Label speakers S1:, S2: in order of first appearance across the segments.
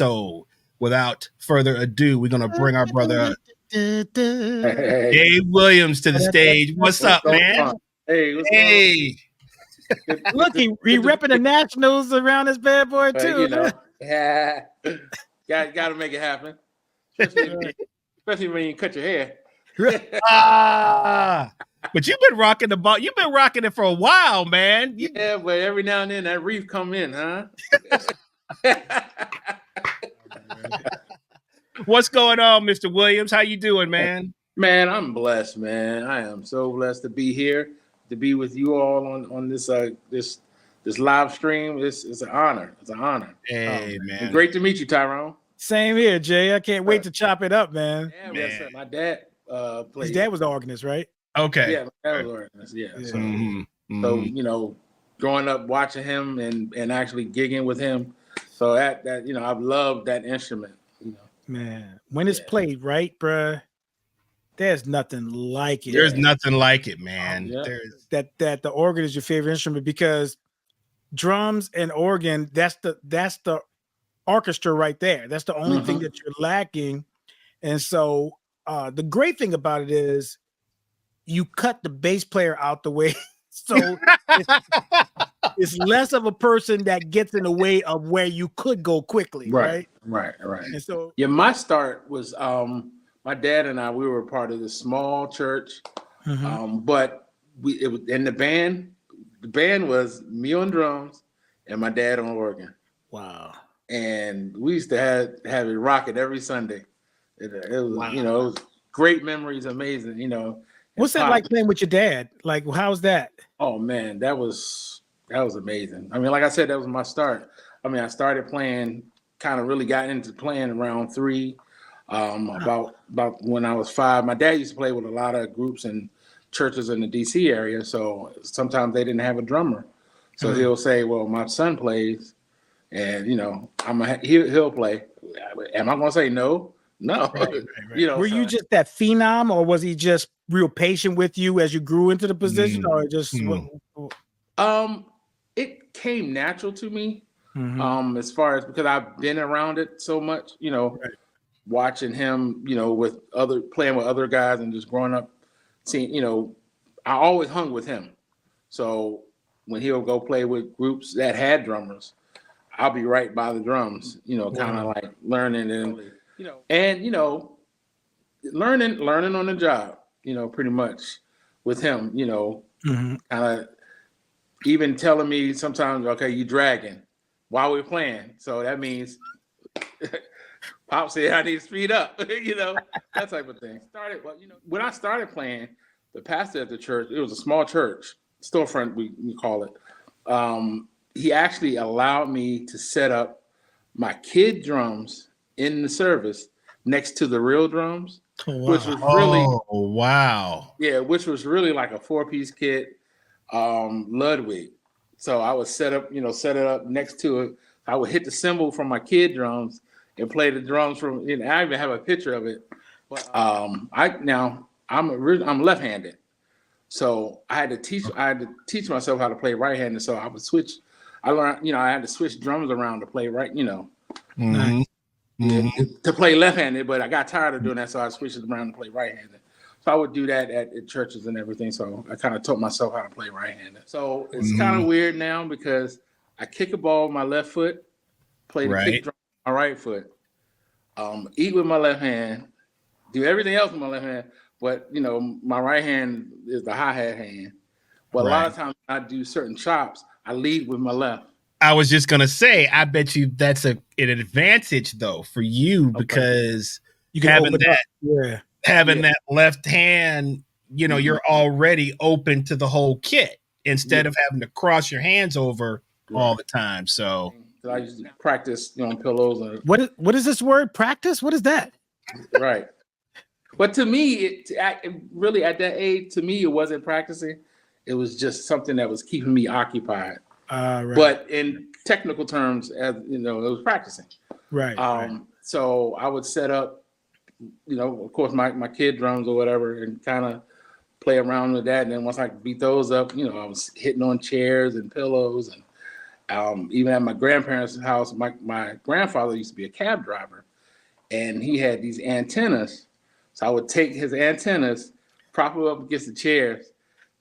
S1: So without further ado, we're going to bring our brother Jay Williams to the stage. What's up, man?
S2: Hey, what's going on?
S3: Look, he repping the Nationals around this bad boy too.
S2: You know, yeah, got to make it happen, especially when you cut your hair.
S1: But you've been rocking the ball. You've been rocking it for a while, man.
S2: Yeah, but every now and then that reef come in, huh?
S1: What's going on, Mr. Williams? How you doing, man?
S2: Man, I'm blessed, man. I am so blessed to be here, to be with you all on this this live stream. It's an honor. It's an honor.
S1: Hey, man.
S2: Great to meet you, Tyrone.
S3: Same here, Jay. I can't wait to chop it up, man.
S2: Yeah, man. My dad played.
S3: His dad was the organist, right?
S1: Okay.
S2: Yeah, my dad was the organist. Yeah. So, you know, growing up watching him and actually gigging with him, so that you know, I've loved that instrument. You know,
S3: man, when it's played right, bruh, there's nothing like it.
S1: There's nothing like it, man.
S3: There's that the organ is your favorite instrument, because drums and organ, that's the orchestra right there. That's the only thing that you're lacking. And so the great thing about it is you cut the bass player out the way. So it's less of a person that gets in the way of where you could go quickly. Right.
S2: And so my start was my dad and I, we were part of this small church. But it was in the band was me on drums and my dad on organ.
S3: Wow.
S2: And we used to have it rocking every Sunday. It was, you know, it was great memories, amazing, you know.
S3: What's that like playing with your dad? Like, how's that?
S2: Oh man, that was amazing. I mean, like I said, that was my start. I mean, I started playing, kind of really got into playing around 3. About when I was 5. My dad used to play with a lot of groups and churches in the DC area, so sometimes they didn't have a drummer. So he'll say, well, my son plays, and you know, he'll play. Am I gonna say no? No.
S3: Right.
S2: You know,
S3: were you just that phenom, or was he just real patient with you as you grew into the position, or just
S2: it came natural to me, as far as, because I've been around it so much, you know, watching him, you know, playing with other guys and just growing up seeing, you know, I always hung with him. So when he'll go play with groups that had drummers, I'll be right by the drums, you know, kind of like learning and, you know, learning on the job, you know, pretty much with him, you know, kind of even telling me sometimes, okay, you dragging while we're playing. So that means Pop said I need to speed up, you know, that type of thing. When I started playing, the pastor at the church, it was a small church, storefront, we call it. He actually allowed me to set up my kid drums in the service next to the real drums, which was really, which was really like a 4-piece kit, Ludwig. So I would set it up next to it. I would hit the cymbal from my kid drums and play the drums from. You know, I even have a picture of it. But I'm left-handed, so I had to teach myself how to play right-handed. So I would switch. I learned, you know, I had to switch drums around to play right, you know, to play left-handed. But I got tired of doing that, so I switched it around to play right-handed. So I would do that at churches and everything. So I kind of taught myself how to play right-handed. So it's kind of weird now because I kick a ball with my left foot, play the kick drum with my right foot, eat with my left hand, do everything else with my left hand. But, you know, my right hand is the hi-hat hand. But a lot of times I do certain chops, I lead with my left.
S1: I was just going to say, I bet you that's an advantage, though, for you, because you can having that left hand, you know, you're already open to the whole kit instead of having to cross your hands over all the time. So
S2: I used to practice, you know, on pillows.
S3: What is this word? Practice? What is that?
S2: Right. But to me, it really at that age, to me, it wasn't practicing. It was just something that was keeping me occupied. But in technical terms, as you know, it was practicing. So I would set up, you know, of course, my kid drums or whatever, and kind of play around with that. And then once I beat those up, you know, I was hitting on chairs and pillows, and Even at my grandparents' house, my grandfather used to be a cab driver, and he had these antennas. So I would take his antennas, prop them up against the chairs,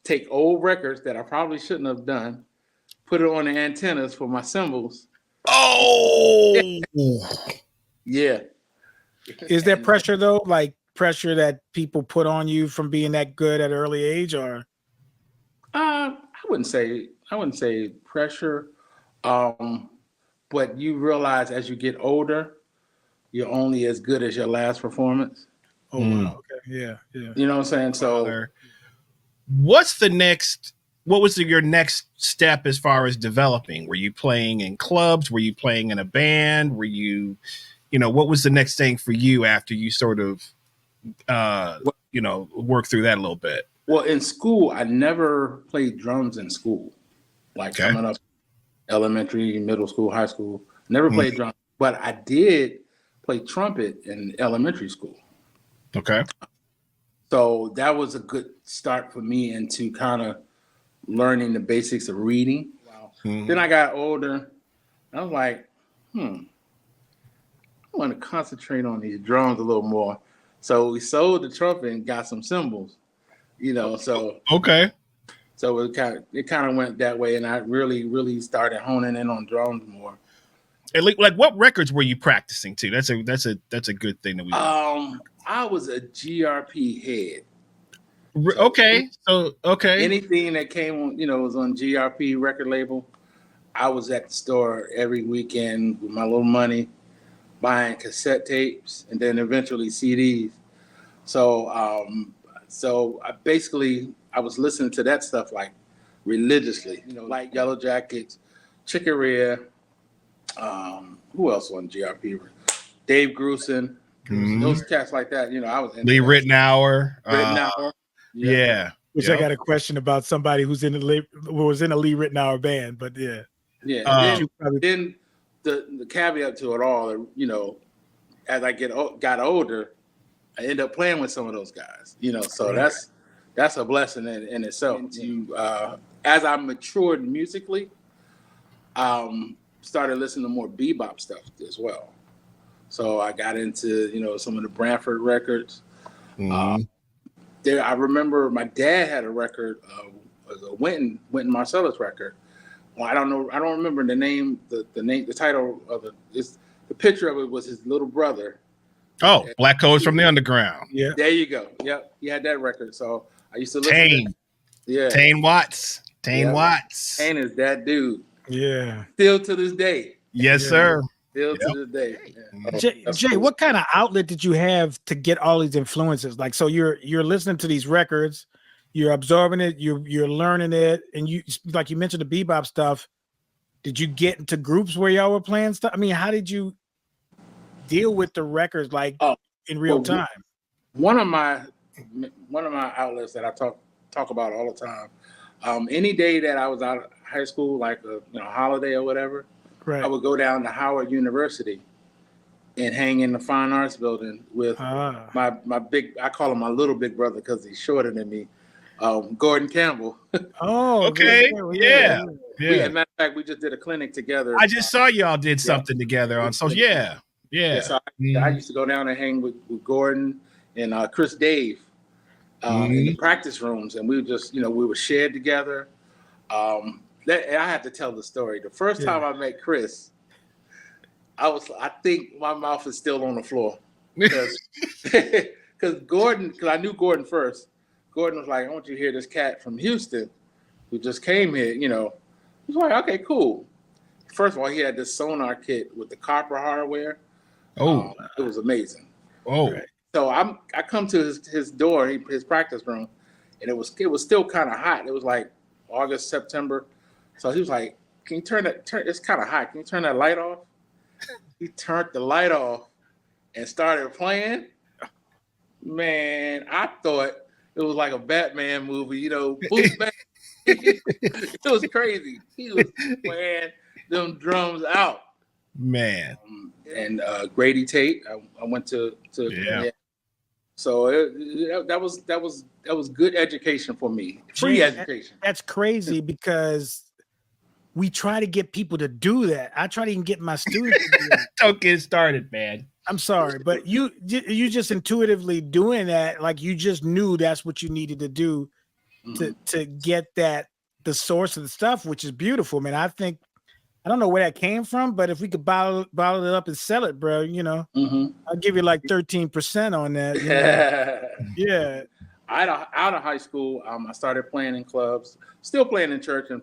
S2: take old records that I probably shouldn't have done, put it on the antennas for my cymbals.
S1: Oh,
S2: yeah.
S3: Is there pressure though? Like pressure that people put on you from being that good at an early age, or?
S2: I wouldn't say pressure, but you realize as you get older, you're only as good as your last performance.
S3: Oh, wow. Okay. Yeah.
S2: You know what I'm saying? So,
S1: what was your next step as far as developing? Were you playing in clubs? Were you playing in a band? Were you, what was the next thing for you after you sort of, work through that a little bit?
S2: Well, in school, I never played drums in school. Like coming up, elementary, middle school, high school, never played drums. But I did play trumpet in elementary school.
S1: Okay.
S2: So that was a good start for me into kind of learning the basics of reading. Wow. Then I got older. I was like, I want to concentrate on these drums a little more. So we sold the trumpet and got some cymbals. So
S1: okay.
S2: So it kind of went that way, and I really started honing in on drums more.
S1: And like what records were you practicing to? That's a good thing that we.
S2: I was a GRP head.
S1: So
S2: anything that came on, was on GRP record label. I was at the store every weekend with my little money, buying cassette tapes and then eventually CDs. So I was listening to that stuff like religiously, like Yellow Jackets, Chick Corea, who else on GRP? Dave Grusin, those cats like that. I was
S1: Lee Ritenour. Yeah.
S3: Which I got a question about somebody who was in a Lee Ritenour band, but yeah.
S2: Yeah. Then the caveat to it all, as I got older, I ended up playing with some of those guys. So that's a blessing in itself. As I matured musically, started listening to more bebop stuff as well. So I got into some of the Branford records. I remember my dad had a record, a Wynton Marsalis record. Well, I don't know. I don't remember the name. The title of the picture of it was his little brother.
S1: Oh, Black Codes from the Underground.
S2: Yeah, there you go. Yep, he had that record. So I used to listen.
S1: Tane Watts. Watts.
S2: Tane is that dude.
S3: Yeah.
S2: Still to this day.
S1: Yes, sir.
S2: Still to this day.
S3: Yeah. Jay, what kind of outlet did you have to get all these influences? Like, so you're listening to these records, you're absorbing it, you're learning it, and you, like you mentioned the bebop stuff. Did you get into groups where y'all were playing stuff? I mean, how did you deal with the records in real time?
S2: One of my outlets that I talk about all the time. Any day that I was out of high school, like a holiday or whatever, I would go down to Howard University and hang in the Fine Arts Building with my big, I call him my little big brother because he's shorter than me, Gordon Campbell.
S3: Oh,
S1: okay. Yeah.
S2: As a matter of fact, we just did a clinic together.
S1: I just saw y'all did something together on social. Yeah.
S2: So I used to go down and hang with Gordon and Chris Dave in the practice rooms, and we just, we were shared together. I have to tell the story. The first time I met Chris, I think my mouth is still on the floor because I knew Gordon first. Gordon was like, I want you to hear this cat from Houston who just came here, He was like, okay, cool. First of all, he had this sonar kit with the copper hardware.
S1: Oh,
S2: it was amazing.
S1: Oh,
S2: so I come to his door, his practice room, and it was still kind of hot. It was like August, September. So he was like, "Can you turn it's kind of hot. Can you turn that light off?" He turned the light off and started playing. Man, I thought it was like a Batman movie, Bruce Batman. It was crazy. He was playing them drums out.
S1: Man.
S2: And Grady Tate, I went to So that was good education for me. Free education.
S3: That's crazy because we try to get people to do that. I try to even get my students to do that.
S1: Don't get started, man.
S3: I'm sorry, but you just intuitively doing that, like you just knew that's what you needed to do to get that the source of the stuff, which is beautiful, man. I think I don't know where that came from, but if we could bottle it up and sell it, bro, you know, I'll give you like 13% on that. You know? Yeah.
S2: Out of high school, I started playing in clubs, still playing in church and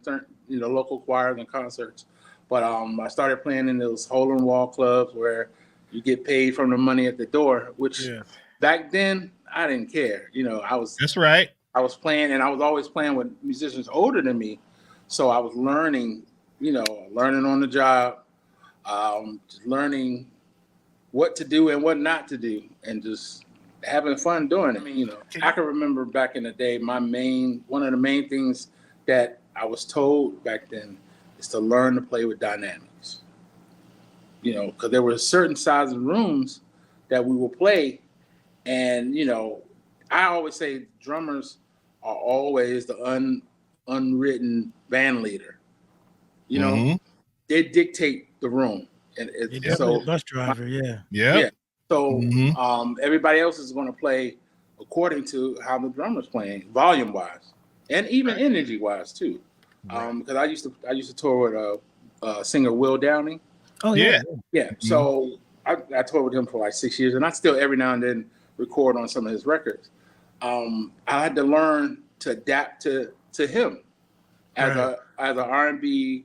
S2: local choirs and concerts. But I started playing in those hole-in-wall clubs where you get paid from the money at the door, which back then I didn't care. You know,
S1: That's right.
S2: I was playing, and I was always playing with musicians older than me, so I was learning on the job, just learning what to do and what not to do, and just having fun doing it. I mean, I can remember back in the day, one of the main things that I was told back then is to learn to play with dynamics. You know, because there were certain sizes of rooms that we will play, and I always say drummers are always the unwritten band leader. You know, they dictate the room, and so
S3: bus driver,
S2: yeah. So everybody else is going to play according to how the drummer's playing, volume wise, and even energy wise too. Because I used to tour with singer Will Downing.
S3: Oh yeah.
S2: So I toured with him for like 6 years, and I still every now and then record on some of his records. I had to learn to adapt to him as a R&B,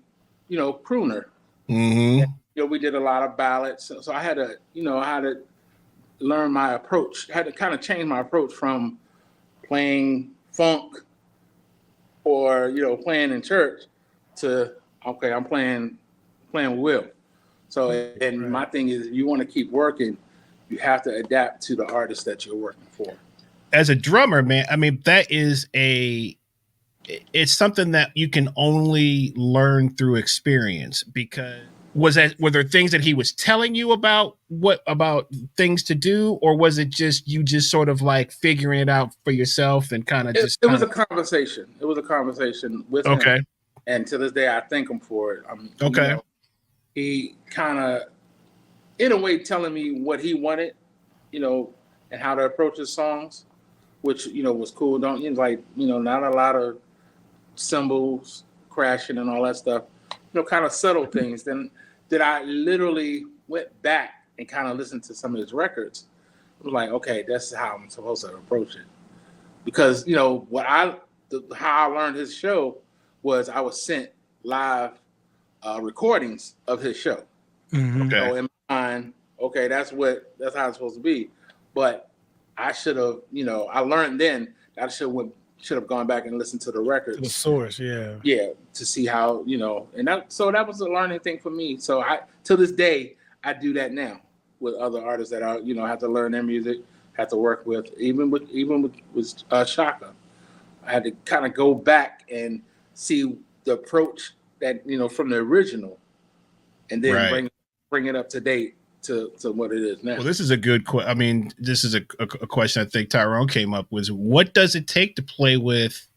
S2: crooner. And, we did a lot of ballads, so I had to learn my approach. I had to kind of change my approach from playing funk or playing in church to I'm playing with Will. So my thing is, if you want to keep working, you have to adapt to the artist that you're working for.
S1: As a drummer, man, I mean, it's something that you can only learn through experience. Because were there things that he was telling you about things to do, or was it just you just sort of like figuring it out for yourself and kind of just?
S2: It was a conversation. It was a conversation with him. And to this day, I thank him for it. He kind of, in a way, telling me what he wanted, and how to approach his songs, which was cool. Not a lot of cymbals crashing and all that stuff. Kind of subtle things. Then I literally went back and kind of listened to some of his records. I was like, okay, that's how I'm supposed to approach it. Because how I learned his show was I was sent live recordings of his show. So in my mind, that's how it's supposed to be. But I should have, I learned then that I should have gone back and listened to the records.
S3: The source, yeah,
S2: to see how, and that was a learning thing for me. So to this day, I do that now with other artists that are, have to learn their music, have to work with, even with Shaka. I had to kind of go back and see the approach that, from the original, and then bring it up to date to what it is now.
S1: Well, this is a good I mean, this is a question I think Tyrone came up with. What does it take to play with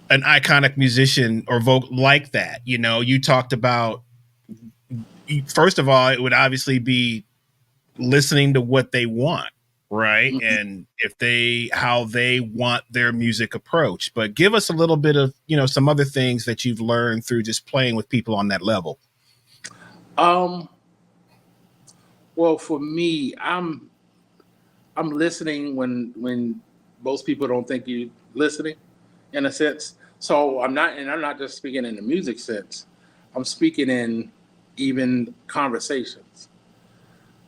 S1: an iconic musician or vocal like that? You talked about, first of all, it would obviously be listening to what they want, right? And how they want their music approached. But give us a little bit of, some other things that you've learned through just playing with people on that level.
S2: Well, for me, I'm listening when most people don't think you're listening, in a sense. So I'm not just speaking in the music sense. I'm speaking in even conversations.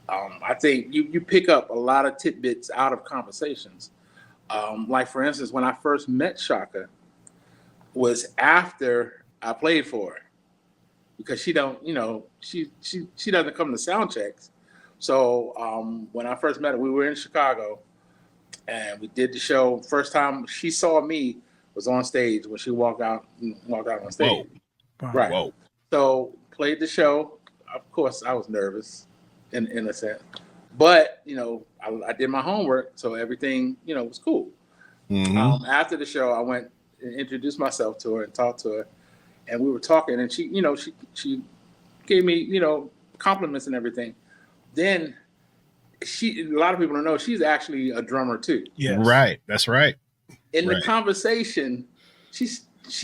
S2: I think you pick up a lot of tidbits out of conversations. Like for instance, when I first met Shaka, was after I played for her, because she doesn't come to sound checks. So when I first met her, we were in Chicago, and we did the show. First time she saw me was on stage when she walked out on stage.
S1: Whoa.
S2: Right.
S1: Whoa.
S2: So played the show. Of course, I was nervous in a sense, but I did my homework, so everything was cool. After the show, I went and introduced myself to her and talked to her, and we were talking, and she gave me, compliments and everything. Then a lot of people don't know she's actually a drummer too.
S1: Yeah, right. That's right.
S2: In the conversation, she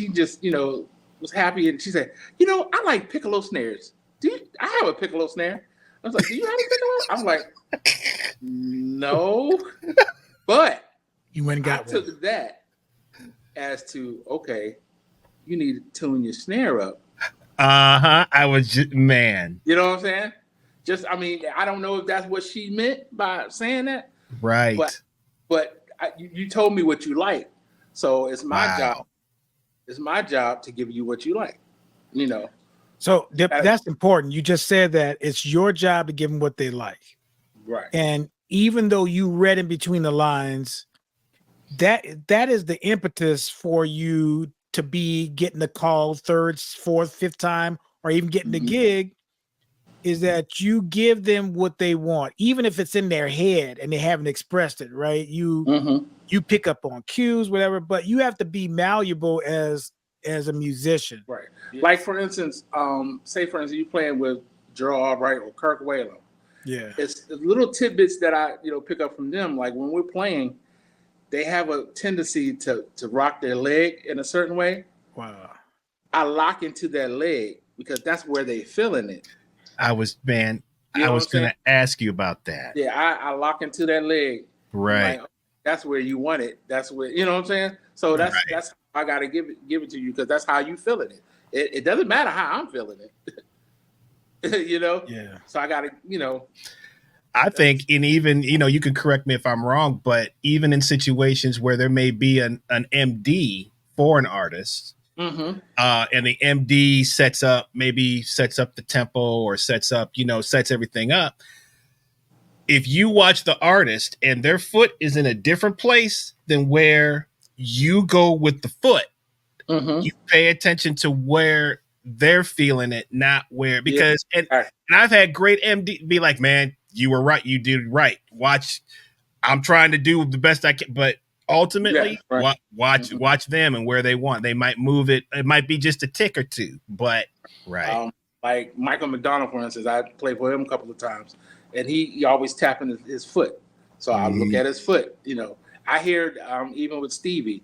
S2: just, was happy, and she said, I like piccolo snares. I have a piccolo snare. I was like, do you have a piccolo? I'm like, no, but
S3: you went and got
S2: I took that as to, okay, you need to tune your snare up.
S1: I was just, man.
S2: You know what I'm saying? I don't know if that's what she meant by saying that.
S1: Right.
S2: But you told me what you like. So it's my job. It's my job to give you what you like,
S3: So that's important. You just said that it's your job to give them what they like.
S2: Right.
S3: And even though you read in between the lines, that is the impetus for you to be getting the call third, fourth, fifth time, or even getting the gig, is that you give them what they want, even if it's in their head and they haven't expressed it, right? You pick up on cues, whatever, but you have to be malleable as a musician.
S2: Right. Yeah. Like, for instance, you playing with Gerald Albright or Kirk Whalum.
S3: Yeah.
S2: It's little tidbits that I, pick up from them. Like when we're playing, they have a tendency to rock their leg in a certain way.
S3: Wow.
S2: I lock into their leg because that's where they're feeling it.
S1: I was going to ask you about that.
S2: Yeah, I lock into that leg.
S1: Right.
S2: Like, that's where you want it. That's where, you know what I'm saying? So that's how I got to give it to you, because that's how you feeling it. It doesn't matter how I'm feeling it.
S3: Yeah.
S2: So I got to,
S1: I think, and even, you can correct me if I'm wrong, but even in situations where there may be an MD for an artist, and the MD sets up the tempo or sets everything up. If you watch the artist and their foot is in a different place than where you go with the foot, you pay attention to where they're feeling it, not where, because, and I've had great MD be like, man, you were right. You did right. Watch. I'm trying to do the best I can, but ultimately watch them and where they want. They might move it. It might be just a tick or two, but
S2: like Michael McDonald, for instance, I played for him a couple of times, and he always tapping his foot. So I look at his foot. I hear even with Stevie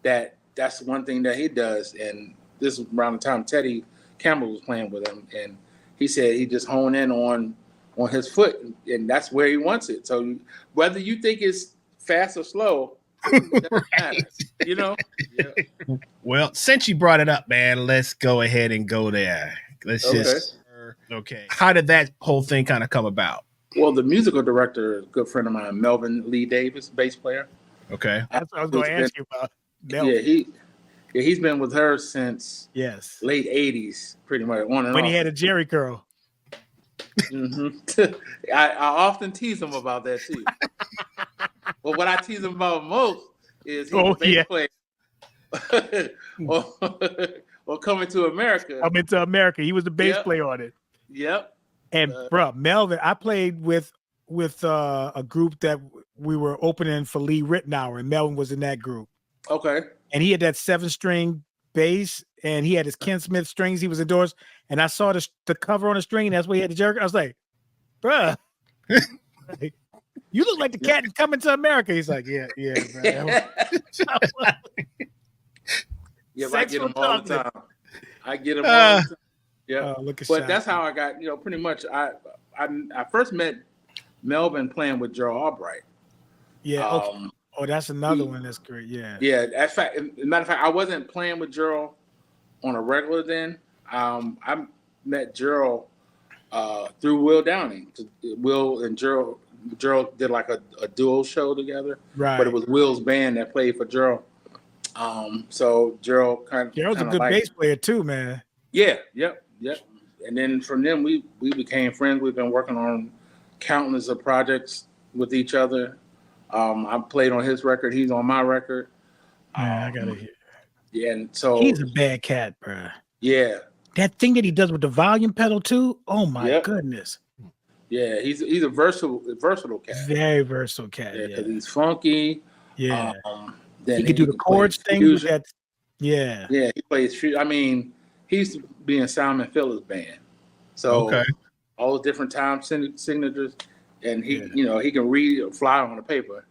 S2: that's one thing that he does. And this was around the time Teddy Campbell was playing with him, and he said he just honed in on his foot, and that's where he wants it. So whether you think it's fast or slow, it doesn't matter, Yeah.
S1: Well, since you brought it up, man, let's go ahead and go there. Okay. How did that whole thing kind of come about?
S2: Well, the musical director, a good friend of mine, Melvin Lee Davis, bass player.
S1: Okay.
S3: That's what I was going to ask you about. Melvin.
S2: Yeah, he's been with her since late 80s, pretty much, on and
S3: when
S2: off.
S3: He had a Jerry curl.
S2: I often tease him about that too. But what I tease him about most is he's a bass player. or Coming to America.
S3: Coming to America. He was the bass player on it.
S2: Yep.
S3: And bro, Melvin, I played with a group that we were opening for Lee Ritenour, and Melvin was in that group.
S2: Okay.
S3: And he had that 7-string bass, and he had his Ken Smith strings. He was endorsed, and I saw the cover on the string, and that's where he had the jerk. I was like, bruh, you look like the cat Coming to America. He's like, yeah, bro.
S2: I get him all the time. I get him all the time. Yeah, but that's how I got, pretty much. I first met Melvin playing with Gerald Albright.
S3: Yeah. Okay. Oh, that's another one that's great. Yeah.
S2: Yeah. As a matter of fact, I wasn't playing with Gerald on a regular then. I met Gerald through Will Downing. Will and Gerald did like a duo show together.
S3: Right.
S2: But it was Will's band that played for Gerald. So Gerald's
S3: a good bass player too, man.
S2: Yeah. Yep. And then from them we became friends. We've been working on countless of projects with each other. I played on his record. He's on my record.
S3: I gotta hear.
S2: Yeah, and so
S3: he's a bad cat, bro.
S2: Yeah,
S3: that thing that he does with the volume pedal too. Oh my goodness.
S2: Yeah, he's a versatile cat.
S3: Very versatile cat.
S2: Yeah, because he's funky.
S3: Yeah.
S2: Then
S3: he can do the chords thing. Yeah,
S2: he plays. I mean, he used to be in Simon Phillips' band. So all those different time signatures, and he, he can read or fly on the paper,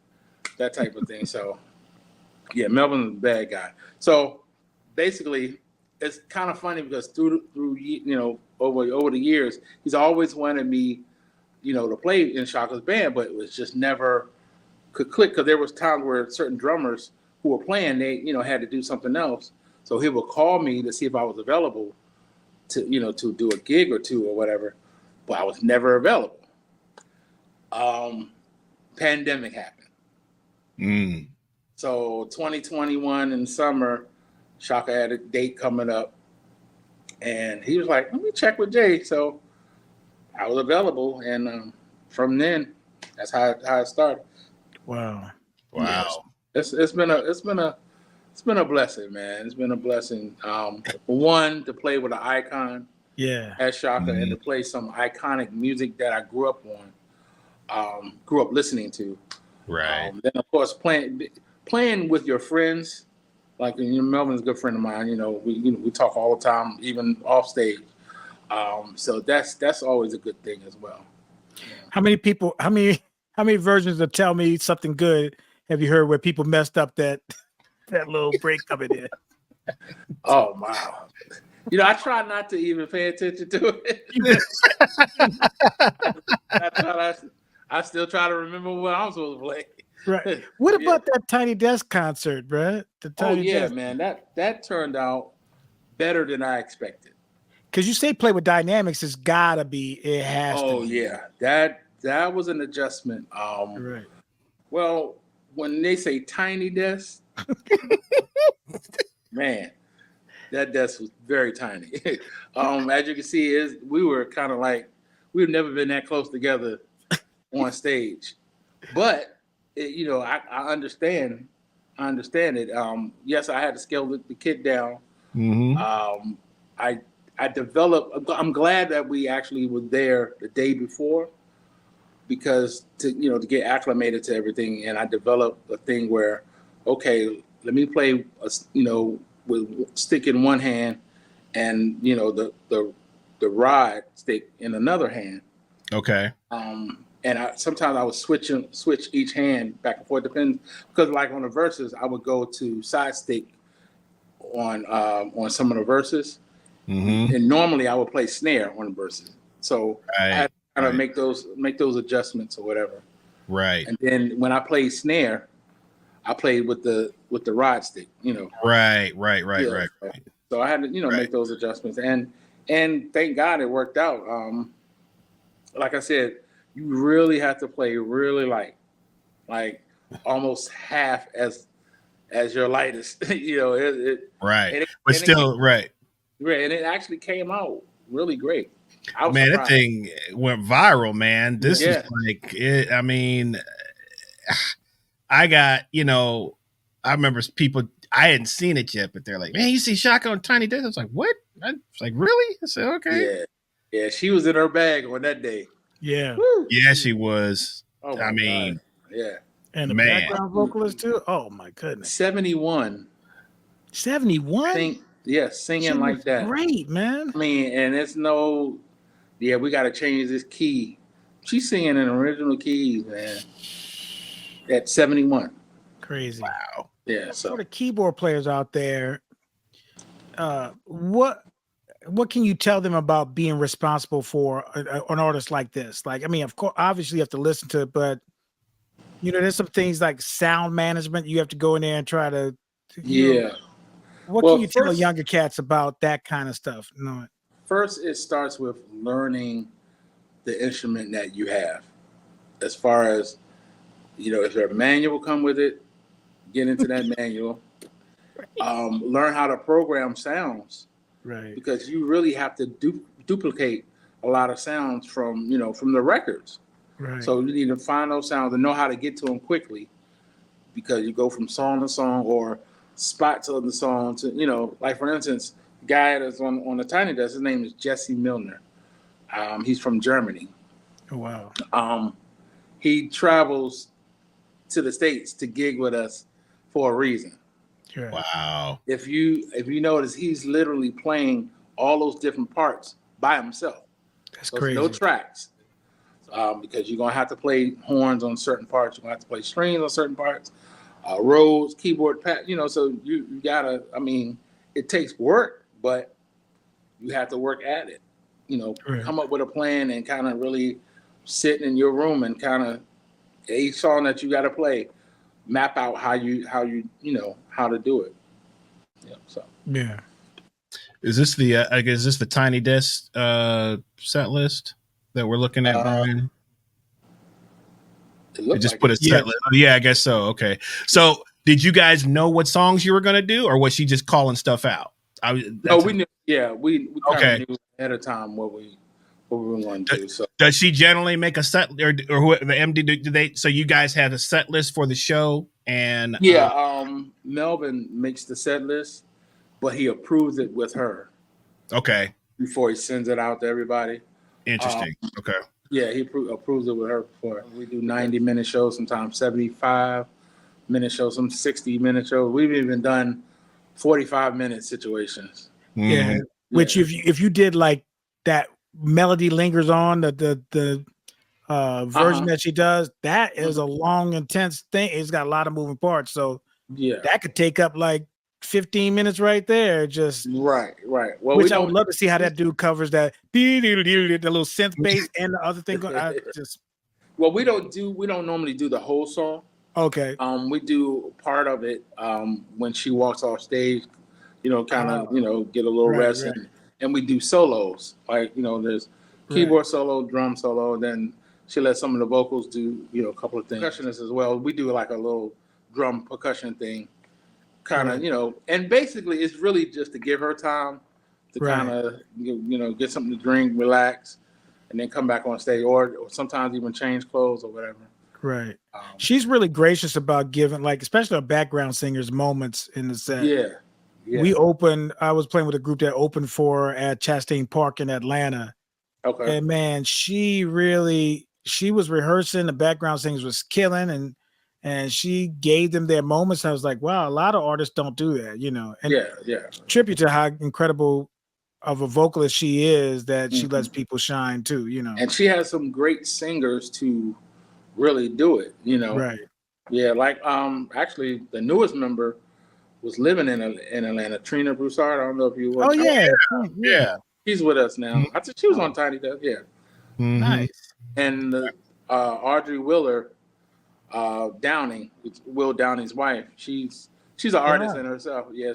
S2: that type of thing. So yeah, Melvin's a bad guy. So basically, it's kind of funny because through over the years, he's always wanted me, to play in Shaka's band, but it was just never could click because there was times where certain drummers who were playing, they had to do something else. So he would call me to see if I was available to to do a gig or two or whatever, but I was never available. Pandemic happened. So 2021 in summer, Shaka had a date coming up, and he was like, "Let me check with Jay." So I was available, and from then, that's how it started.
S3: Wow.
S2: Yes. It's been a blessing, man. It's been a blessing. One, to play with an icon, as Shaka, and to play some iconic music that I grew up listening to.
S1: Right.
S2: Then of course playing with your friends, like Melvin's a good friend of mine. We talk all the time, even off stage. So that's always a good thing as well.
S3: How many versions of "Tell Me Something Good" have you heard where people messed up that little break coming in?
S2: Oh wow. I try not to even pay attention to it. I still try to remember what I'm supposed to play.
S3: Right. What about that Tiny Desk concert, bro?
S2: Man, that turned out better than I expected.
S3: Because you say play with dynamics, it has to be.
S2: That was an adjustment.
S3: Right.
S2: Well, when they say Tiny Desk, man, that desk was very tiny. As you can see, we were kind of like, we've never been that close together on stage. But I understand it. Yes, I had to scale the kid down. I developed. I'm glad that we actually were there the day before, because to get acclimated to everything, and I developed a thing where, okay, let me play with stick in one hand, and the rod stick in another hand.
S1: Okay.
S2: And sometimes I would switch each hand back and forth. Depends, because like on the verses, I would go to side stick on some of the verses, and normally I would play snare on the verses. So I had to kind of make those adjustments or whatever.
S1: Right.
S2: And then when I played snare, I played with the rod stick.
S1: Right.
S2: So I had to make those adjustments, and thank God it worked out. Like I said, you really have to play really light, like almost half as your lightest.
S1: Right.
S2: And it actually came out really great.
S1: Man, that thing went viral, man. This is like it. I mean, I got, I remember people, I hadn't seen it yet, but they're like, "Man, you see Shaka on Tiny Desk?" I was like, "What?" I was like, "Really?" I said, "Okay."
S2: Yeah, she was in her bag on that day.
S3: Yeah.
S2: Woo.
S1: Yeah, she was.
S2: Oh
S1: I mean,
S2: God. Yeah.
S3: And the background vocalist too. Oh my goodness.
S2: 71.
S3: 71?
S2: Singing like that.
S3: Great, man.
S2: I mean, and it's we got to change this key. She's singing in original keys, man. At 71.
S3: Crazy.
S1: Wow.
S2: Yeah. So
S3: for the keyboard players out there, what can you tell them about being responsible for an artist like this? Like, I mean, of course, obviously you have to listen to it, but there's some things like sound management. You have to go in there and try to. What can you tell younger cats about that kind of stuff?
S2: First, it starts with learning the instrument that you have. As far as, if there a manual come with it, get into that manual. Learn how to program sounds.
S3: Right.
S2: Because you really have to duplicate a lot of sounds from the records.
S3: Right.
S2: So you need to find those sounds and know how to get to them quickly, because you go from song to song or spot to the song to, like for instance, the guy that's on the Tiny Desk, his name is Jesse Milner. He's from Germany.
S3: Oh, wow.
S2: He travels to the States to gig with us for a reason.
S3: Sure.
S1: Wow.
S2: If you notice, he's literally playing all those different parts by himself.
S3: That's
S2: so
S3: crazy.
S2: No tracks, because you're gonna have to play horns on certain parts. You're gonna have to play strings on certain parts, Rhodes, keyboard, pad. So you gotta. I mean, it takes work, but you have to work at it.
S3: Right.
S2: Come up with a plan and kind of really sit in your room and kind of each song that you got to play, map out how to do it.
S3: Yeah.
S1: Is this the Tiny Desk set list that we're looking at, Brian?
S2: It just
S1: put a set list. Oh, yeah, I guess so. Okay. So did you guys know what songs you were going to do, or was she just calling stuff out?
S2: We knew. Yeah, we kind of knew ahead of time what we were going to do. So
S1: does she generally make a set, or who, the MD? Do they? So you guys have a set list for the show, and
S2: Melvin makes the set list, but he approves it with her.
S1: Okay.
S2: Before he sends it out to everybody.
S1: Interesting. Okay.
S2: Yeah, he approves it with her before. We do 90-minute shows, sometimes 75-minute shows, some 60-minute shows. We've even done 45-minute situations.
S3: Yeah. Mm-hmm. Which if you did like that melody lingers on the version that she does, that is a long, intense thing. It's got a lot of moving parts. So that could take up like 15 minutes right there. Just
S2: right. Well,
S3: which I would love to see how that dude covers that the little synth bass and the other thing.
S2: Well, we don't normally do the whole song.
S3: Okay.
S2: We do part of it when she walks off stage, kind of, get a little rest. Right. And we do solos. Like, there's keyboard solo, drum solo, then she lets some of the vocals do, a couple of things. Percussionists as well. We do like a little drum percussion thing. Kind of, and basically it's really just to give her time to kind of, get something to drink, relax, and then come back on stage, or sometimes even change clothes or whatever.
S3: Right. She's really gracious about giving, like, especially our background singers, moments in the set.
S2: Yeah.
S3: I was playing with a group that opened for at Chastain Park in Atlanta.
S2: Okay.
S3: And man, she was rehearsing, the background singers was killing, and she gave them their moments. I was like, wow, a lot of artists don't do that, And tribute to how incredible of a vocalist she is, that she lets people shine too,
S2: And she has some great singers to really do it,
S3: Right.
S2: Yeah, like actually the newest member was living in Atlanta, Trina Broussard. I don't know if you were.
S3: Oh yeah.
S2: She's with us now. I think she was on Tiny Desk. Yeah.
S3: Mm-hmm. Nice.
S2: And Audrey Willer Downing, Will Downing's wife. She's an artist in herself. Yeah,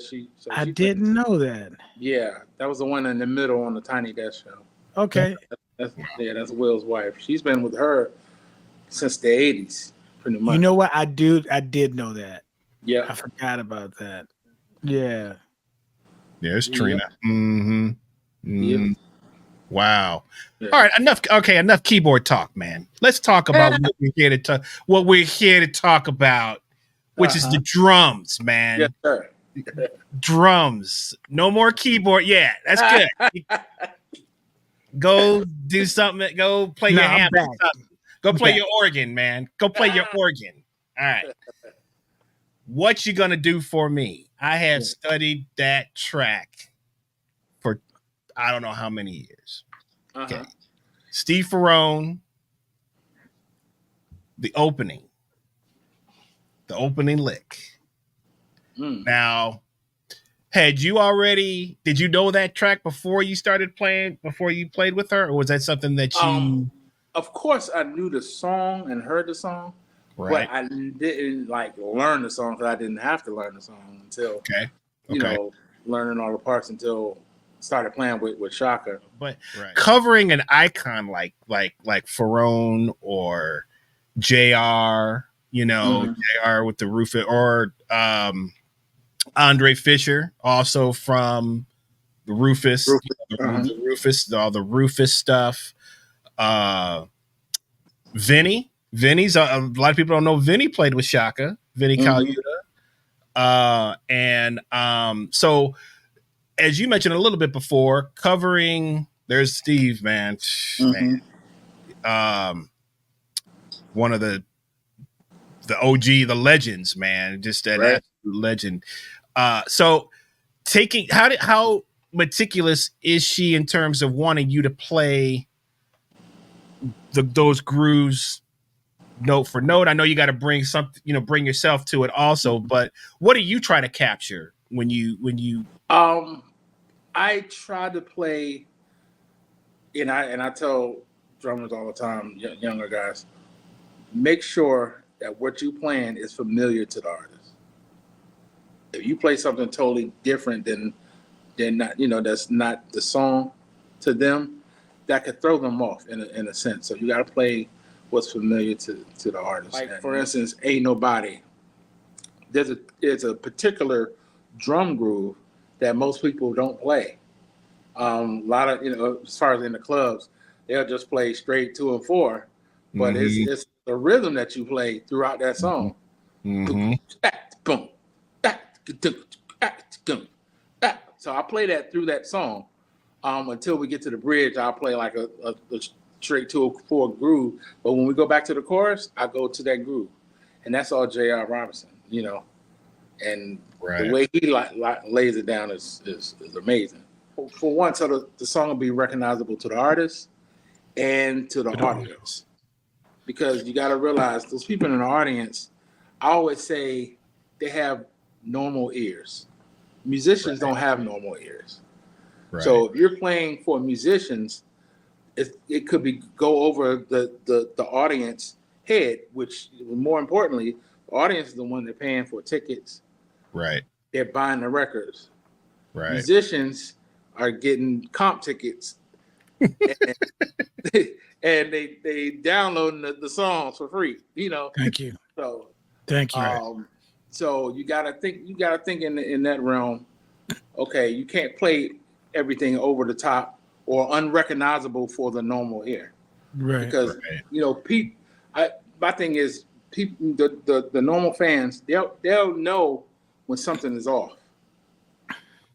S3: I didn't know that.
S2: Yeah, that was the one in the middle on the Tiny Desk show.
S3: Okay.
S2: That's Will's wife. She's been with her since the 80s, pretty much.
S3: You know what? I did know that.
S2: Yeah.
S3: I forgot about that. Yeah.
S1: Yeah, it's Trina. Yeah. Mm-hmm.
S2: Yeah.
S1: Wow. Yeah. All right, enough keyboard talk, man. Let's talk about what we're here to talk about, which is the drums, man.
S2: Yes, sir.
S1: Drums. No more keyboard. Yeah, that's good. Go do something. Go play your hammer. Go play your organ, man. Go play your organ. All right. What you gonna do for me? I have studied that track for I don't know how many years. Okay. Steve Ferrone, the opening lick. Now, did you know that track before you started playing, before you played with her, or was that something that you?
S2: Of course, I knew the song and heard the song, right. But I didn't learn the song because I didn't have to learn the song until learning all the parts until started playing with Shaka.
S1: But covering an icon like Ferrone or JR, JR with the Rufus, or Andre Fisher, also from the Rufus, the Rufus, all the Rufus stuff. Vinny's a lot of people don't know Vinny played with Shaka, Vinny Colaiuta. So as you mentioned a little bit before, covering, there's Steve, man. One of the OG, the legends, man, just that absolute legend. So taking how meticulous is she in terms of wanting you to play those grooves note for note? I know you got to bring something, bring yourself to it also, but what do you try to capture when you
S2: I try to play, and I tell drummers all the time, younger guys, make sure that what you playing is familiar to the artist. If you play something totally different than not, that's not the song to them, that could throw them off in a sense. So you got to play what's familiar to the artist. Like for instance, "Ain't Nobody." There's a particular drum groove that most people don't play. A lot of as far as in the clubs, they'll just play straight 2 and 4, but it's the rhythm that you play throughout that song.
S1: Mm-hmm.
S2: Boom. So I play that through that song until we get to the bridge. I'll play like a straight 2 or 4 groove, but when we go back to the chorus, I go to that groove, and that's all J.R. Robinson, and the way he lays it down is amazing. For one, so the song will be recognizable to the artist and to the audience, because you got to realize those people in the audience, I always say they have normal ears. Musicians don't have normal ears. Right. So if you're playing for musicians, it could go over the audience head, which more importantly, the audience is the one they're paying for tickets.
S1: Right.
S2: They're buying the records.
S1: Right.
S2: Musicians are getting comp tickets and they downloading the songs for free,
S3: Thank you.
S2: So
S3: thank you.
S2: So you gotta think in that realm. Okay, you can't play everything over the top or unrecognizable for the normal ear.
S3: Right.
S2: Because my thing is people, the normal fans, they'll know when something is off.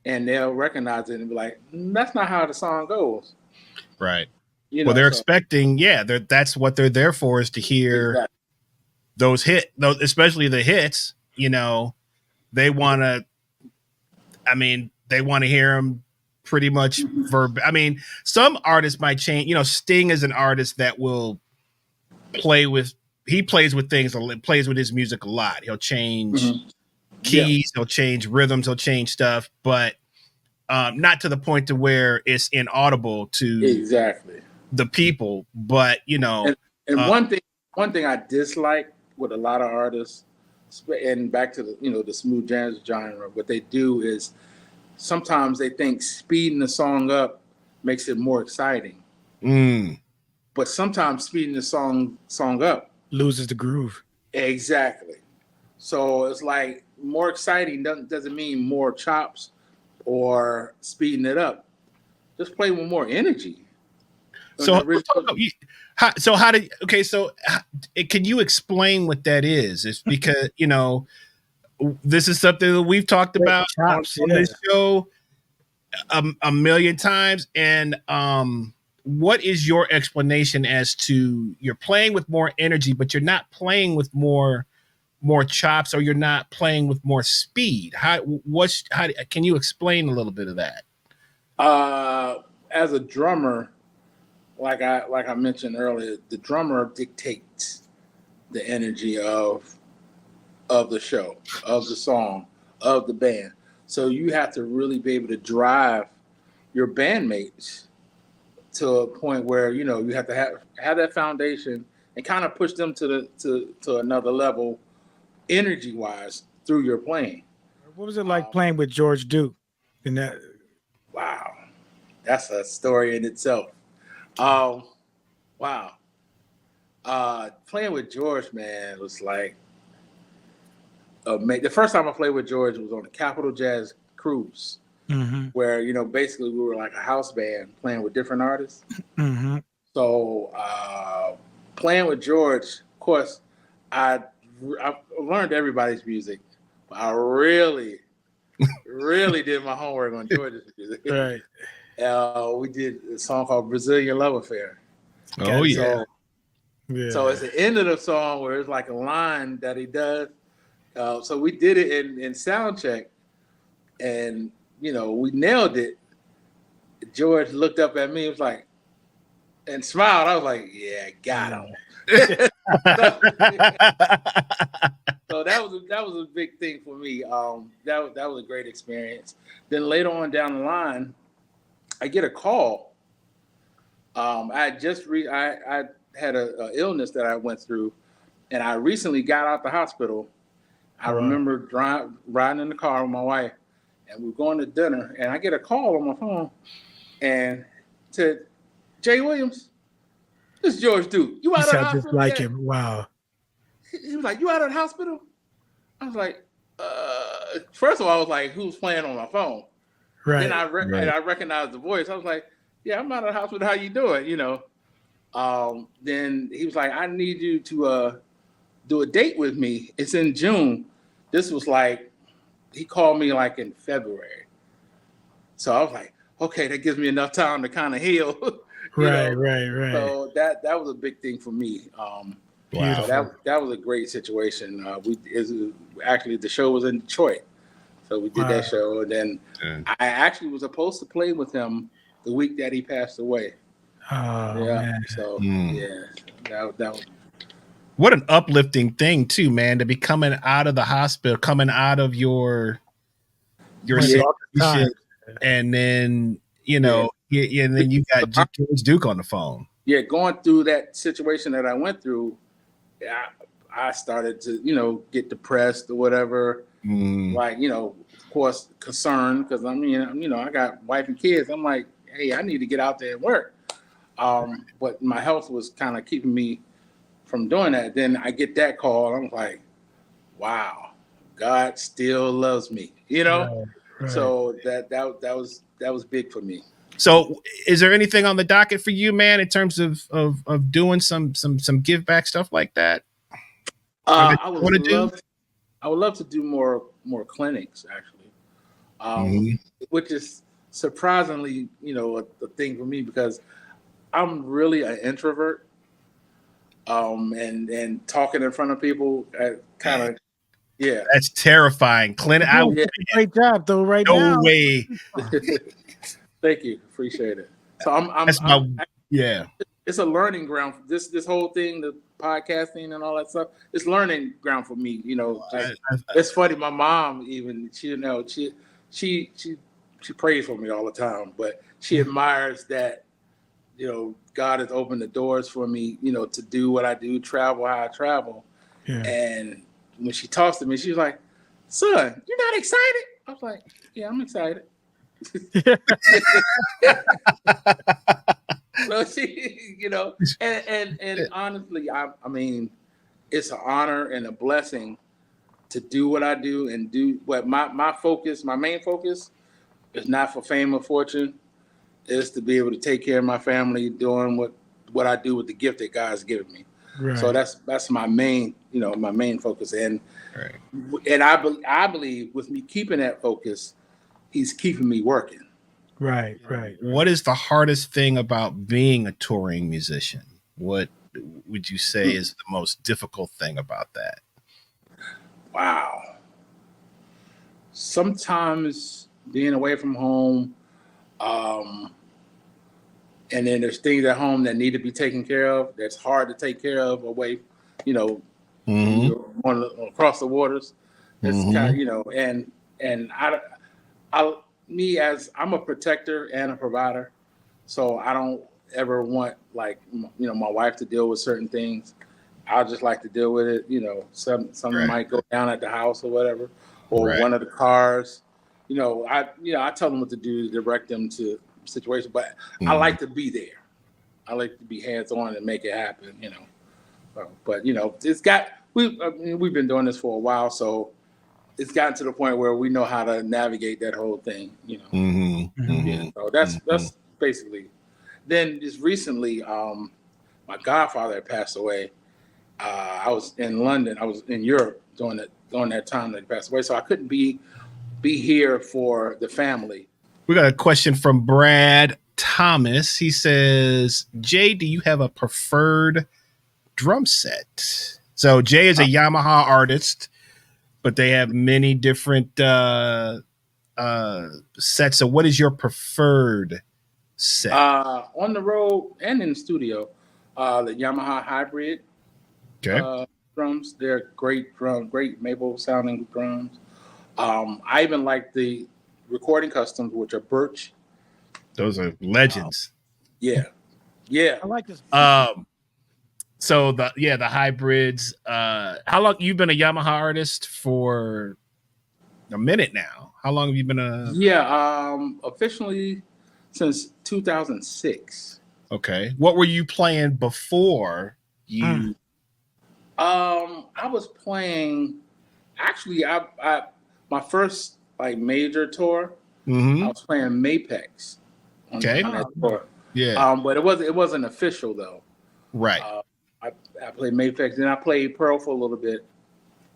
S2: And they'll recognize it and be like, that's not how the song goes.
S1: Right. They're expecting, that's what they're there for, is to hear those especially the hits. They want to hear them pretty much some artists might change. Sting is an artist that will plays with his music a lot. He'll change keys, he'll change rhythms, he'll change stuff, but not to the point to where it's inaudible to the people. But and
S2: one thing I dislike with a lot of artists, and back to the smooth jazz genre, what they do is sometimes they think speeding the song up makes it more exciting. But sometimes speeding the song up
S3: loses the groove.
S2: Exactly. So it's like more exciting doesn't mean more chops or speeding it up. Just play with more energy.
S1: Can you explain what that is? It's because this is something that we've talked about on this show a million times. And what is your explanation as to you're playing with more energy, but you're not playing with more chops, or you're not playing with more speed? How can you explain a little bit of that?
S2: As a drummer, like I mentioned earlier, the drummer dictates the energy of the show, of the song, of the band. So you have to really be able to drive your bandmates to a point where you have to have that foundation and kind of push them to another level, energy wise, through your playing.
S3: What was it like playing with George Duke?
S2: Wow, that's a story in itself. Wow. Playing with George, man, was like the first time I played with George was on the Capitol Jazz Cruise, where basically we were like a house band playing with different artists. So playing with George, of course, I learned everybody's music, but I really did my homework on George's music.
S3: Right.
S2: We did a song called "Brazilian Love Affair."
S1: Oh yeah.
S2: So it's the end of the song where it's like a line that he does. So we did it in sound check, and we nailed it. George looked up at me, and was like, and smiled. I was like, yeah, got him. So that was a big thing for me. That was a great experience. Then later on down the line, I get a call. I had a illness that I went through, and I recently got out the hospital. I remember riding in the car with my wife, and we were going to dinner, and I get a call on my phone, and said, Jay Williams, this is George Duke. You out of the hospital?
S3: Just like him. Wow.
S2: He was like, you out of the hospital? I was like, first of all, I was like, who's playing on my phone? Right. Then I recognized the voice. I was like, yeah, I'm out of the hospital. How you doing? You know. Then he was like, I need you to do a date with me. It's in June. This was like, he called me like in February. So I was like, okay, that gives me enough time to kind of heal.
S3: Right.
S2: So that was a big thing for me. Wow. So that was a great situation. Actually, the show was in Detroit. So we did that show. And then I actually was supposed to play with him the week that he passed away.
S3: Oh, man.
S2: So, yeah, that was.
S1: What an uplifting thing too, man, to be coming out of the hospital, coming out of your situation, and then and then you got George Duke on the phone.
S2: Yeah, going through that situation that I went through, I started to get depressed or whatever. Like of course concerned because I got wife and kids. I'm like, hey, I need to get out there and work. But my health was kind of keeping me from doing that. Then I get that call. I'm like, wow, God still loves me, Right. So that was big for me.
S1: So is there anything on the docket for you, man, in terms of doing some give back stuff like that?
S2: I would love to do more clinics actually, which is surprisingly, a thing for me because I'm really an introvert. And talking in front of people, kind of, yeah.
S1: That's terrifying. Clinic.
S3: Great job though, right
S1: now.
S3: No
S1: way.
S2: Thank you, appreciate it. So it's a learning ground. This whole thing, the podcasting and all that stuff, it's learning ground for me. It's funny. My mom even she prays for me all the time, but she admires that. God has opened the doors for me, to do what I do, travel how I travel. Yeah. And when she talks to me, she's like, son, you're not excited? I was like, yeah, I'm excited. So she, and honestly, I mean, it's an honor and a blessing to do what I do and do what my main focus is not for fame or fortune. Is to be able to take care of my family, doing what I do with the gift that God's given me. Right. So that's my main, my main focus. And and I believe with me keeping that focus, He's keeping me working.
S3: Right.
S1: What is the hardest thing about being a touring musician? What would you say is the most difficult thing about that?
S2: Wow. Sometimes being away from home, and then there's things at home that need to be taken care of. That's hard to take care of away, across the waters. It's kind of, and I'm a protector and a provider, so I don't ever want my wife to deal with certain things. I just like to deal with it. Something might go down at the house or whatever, or one of the cars. I tell them what to do to direct them to situation, but I like to be there. I like to be hands-on and make it happen, But we've been doing this for a while, so it's gotten to the point where we know how to navigate that whole thing, Yeah, so that's basically. Then just recently, my godfather had passed away. I was in London. I was in Europe during that time that he passed away, so I couldn't be here for the family.
S1: We got a question from Brad Thomas. He says, Jay, do you have a preferred drum set? So Jay is a Yamaha artist, but they have many different sets. So what is your preferred set?
S2: On the road and in the studio, the Yamaha Hybrid drums. They're great great maple sounding drums. I even like the recording customs, which are birch.
S1: Those are legends.
S2: Yeah.
S3: I like this.
S1: So the hybrids. How long you've been a Yamaha artist for? A minute now. How long have you been a?
S2: Yeah, officially since 2006.
S1: Okay. What were you playing before you?
S2: I was playing. Actually, I my first like major tour.
S1: Mm-hmm.
S2: I was playing Mapex. On that tour.
S1: Yeah.
S2: But it wasn't official though.
S1: Right.
S2: I played Mapex, and I played Pearl for a little bit,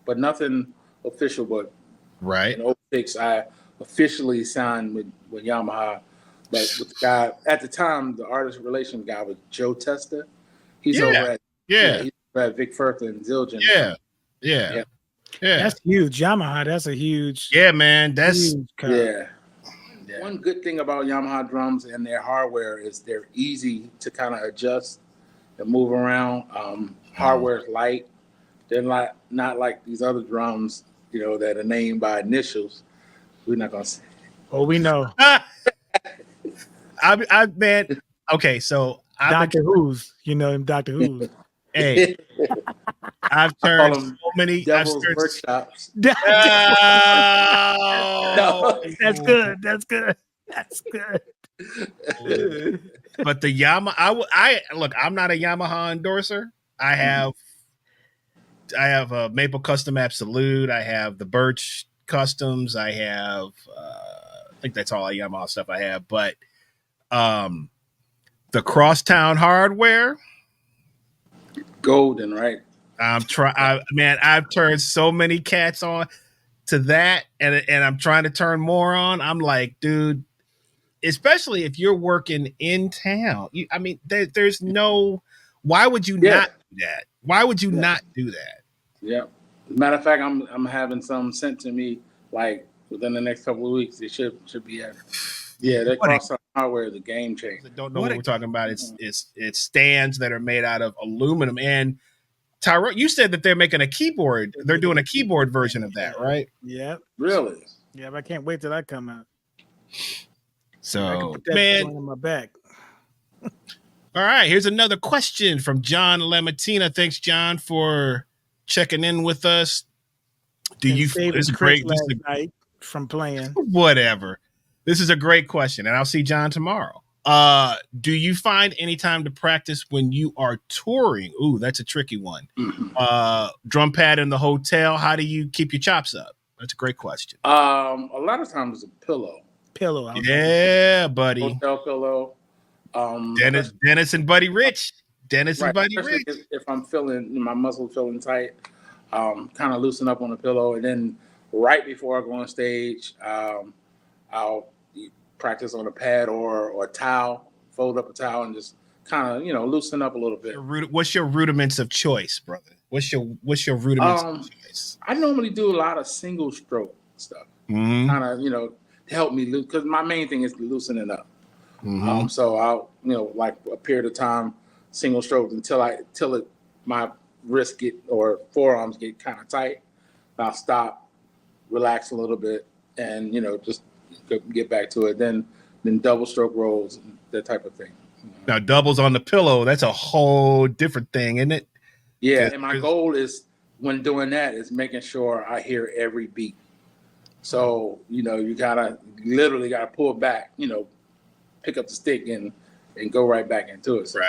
S2: but nothing official. But
S1: right.
S2: In 06, I officially signed with Yamaha. But with the guy at the time, the artist relations guy was Joe Testa. He's over at he's over at Vic Firth and Zildjian.
S1: Yeah.
S3: That's huge. Yamaha. That's a huge.
S1: Yeah, man. That's
S2: yeah. One good thing about Yamaha drums and their hardware is they're easy to kind of adjust and move around. Hardware is light. They're not like these other drums, that are named by initials. We're not gonna say.
S3: Oh, we know.
S1: Man. Okay, so
S3: Doctor Who's. You know him, Doctor Who's.
S1: Hey, I've turned so many
S2: Devil's workshops.
S3: No. That's good. That's good. That's good.
S1: But the Yamaha, look. I'm not a Yamaha endorser. I have a Maple Custom Absolute. I have the Birch Customs. I have, I think that's all Yamaha stuff I have. But the Crosstown hardware,
S2: golden, right?
S1: I've turned so many cats on to that, and I'm trying to turn more on. I'm like, dude, especially if you're working in town. There's no. Why would you not do that? Why would you not do that?
S2: Yeah. Matter of fact, I'm having some sent to me like within the next couple of weeks. It should be at. Yeah, that Crosstown hardware is a game changer.
S1: Don't know what we're talking about. It's stands that are made out of aluminum. And Tyrone, you said that they're making a keyboard. They're doing a keyboard version of that, right?
S3: Yeah.
S2: Really?
S3: Yeah, but I can't wait till that come out.
S1: So,
S3: I can put that
S1: man,
S3: on my back.
S1: All right, here's another question from John Lematina. Thanks, John, for checking in with us. This is great.
S3: Last night from playing.
S1: Whatever. This is a great question, and I'll see John tomorrow. Do you find any time to practice when you are touring? Ooh, that's a tricky one. Drum pad in the hotel. How do you keep your chops up? That's a great question.
S2: A lot of times it's a pillow.
S1: Yeah, buddy.
S2: Hotel pillow.
S1: Dennis and Buddy Rich.
S2: And Buddy Rich. If I'm feeling my muscles feeling tight, kind of loosen up on the pillow, and then right before I go on stage, I'll practice on a pad or a towel, fold up a towel, and just kind of loosen up a little bit.
S1: What's your rudiments of choice, brother? What's your rudiments of choice?
S2: I normally do a lot of single stroke stuff, kind of to help me lose, because my main thing is loosening up. So I'll like a period of time single stroke until my wrist or forearms get kind of tight. I'll stop, relax a little bit, and just get back to it. Then double stroke rolls, that type of thing.
S1: Now doubles on the pillow, that's a whole different thing, isn't it?
S2: Yeah, and my goal is when doing that is making sure I hear every beat. So you literally gotta pull back, pick up the stick and go right back into it. So,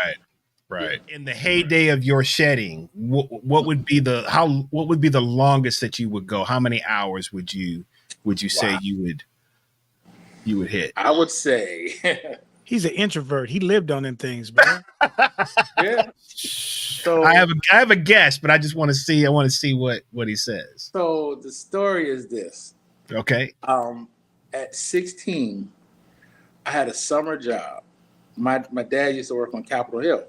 S1: right. In the heyday of your shedding, what would be the longest that you would go? How many hours would you say you would hit?
S2: I would say
S3: he's an introvert. He lived on them things, man.
S2: Yeah. So
S1: I have a guess, but I just want to see. I want to see what he says.
S2: So the story is this.
S1: Okay.
S2: At 16, I had a summer job. My dad used to work on Capitol Hill,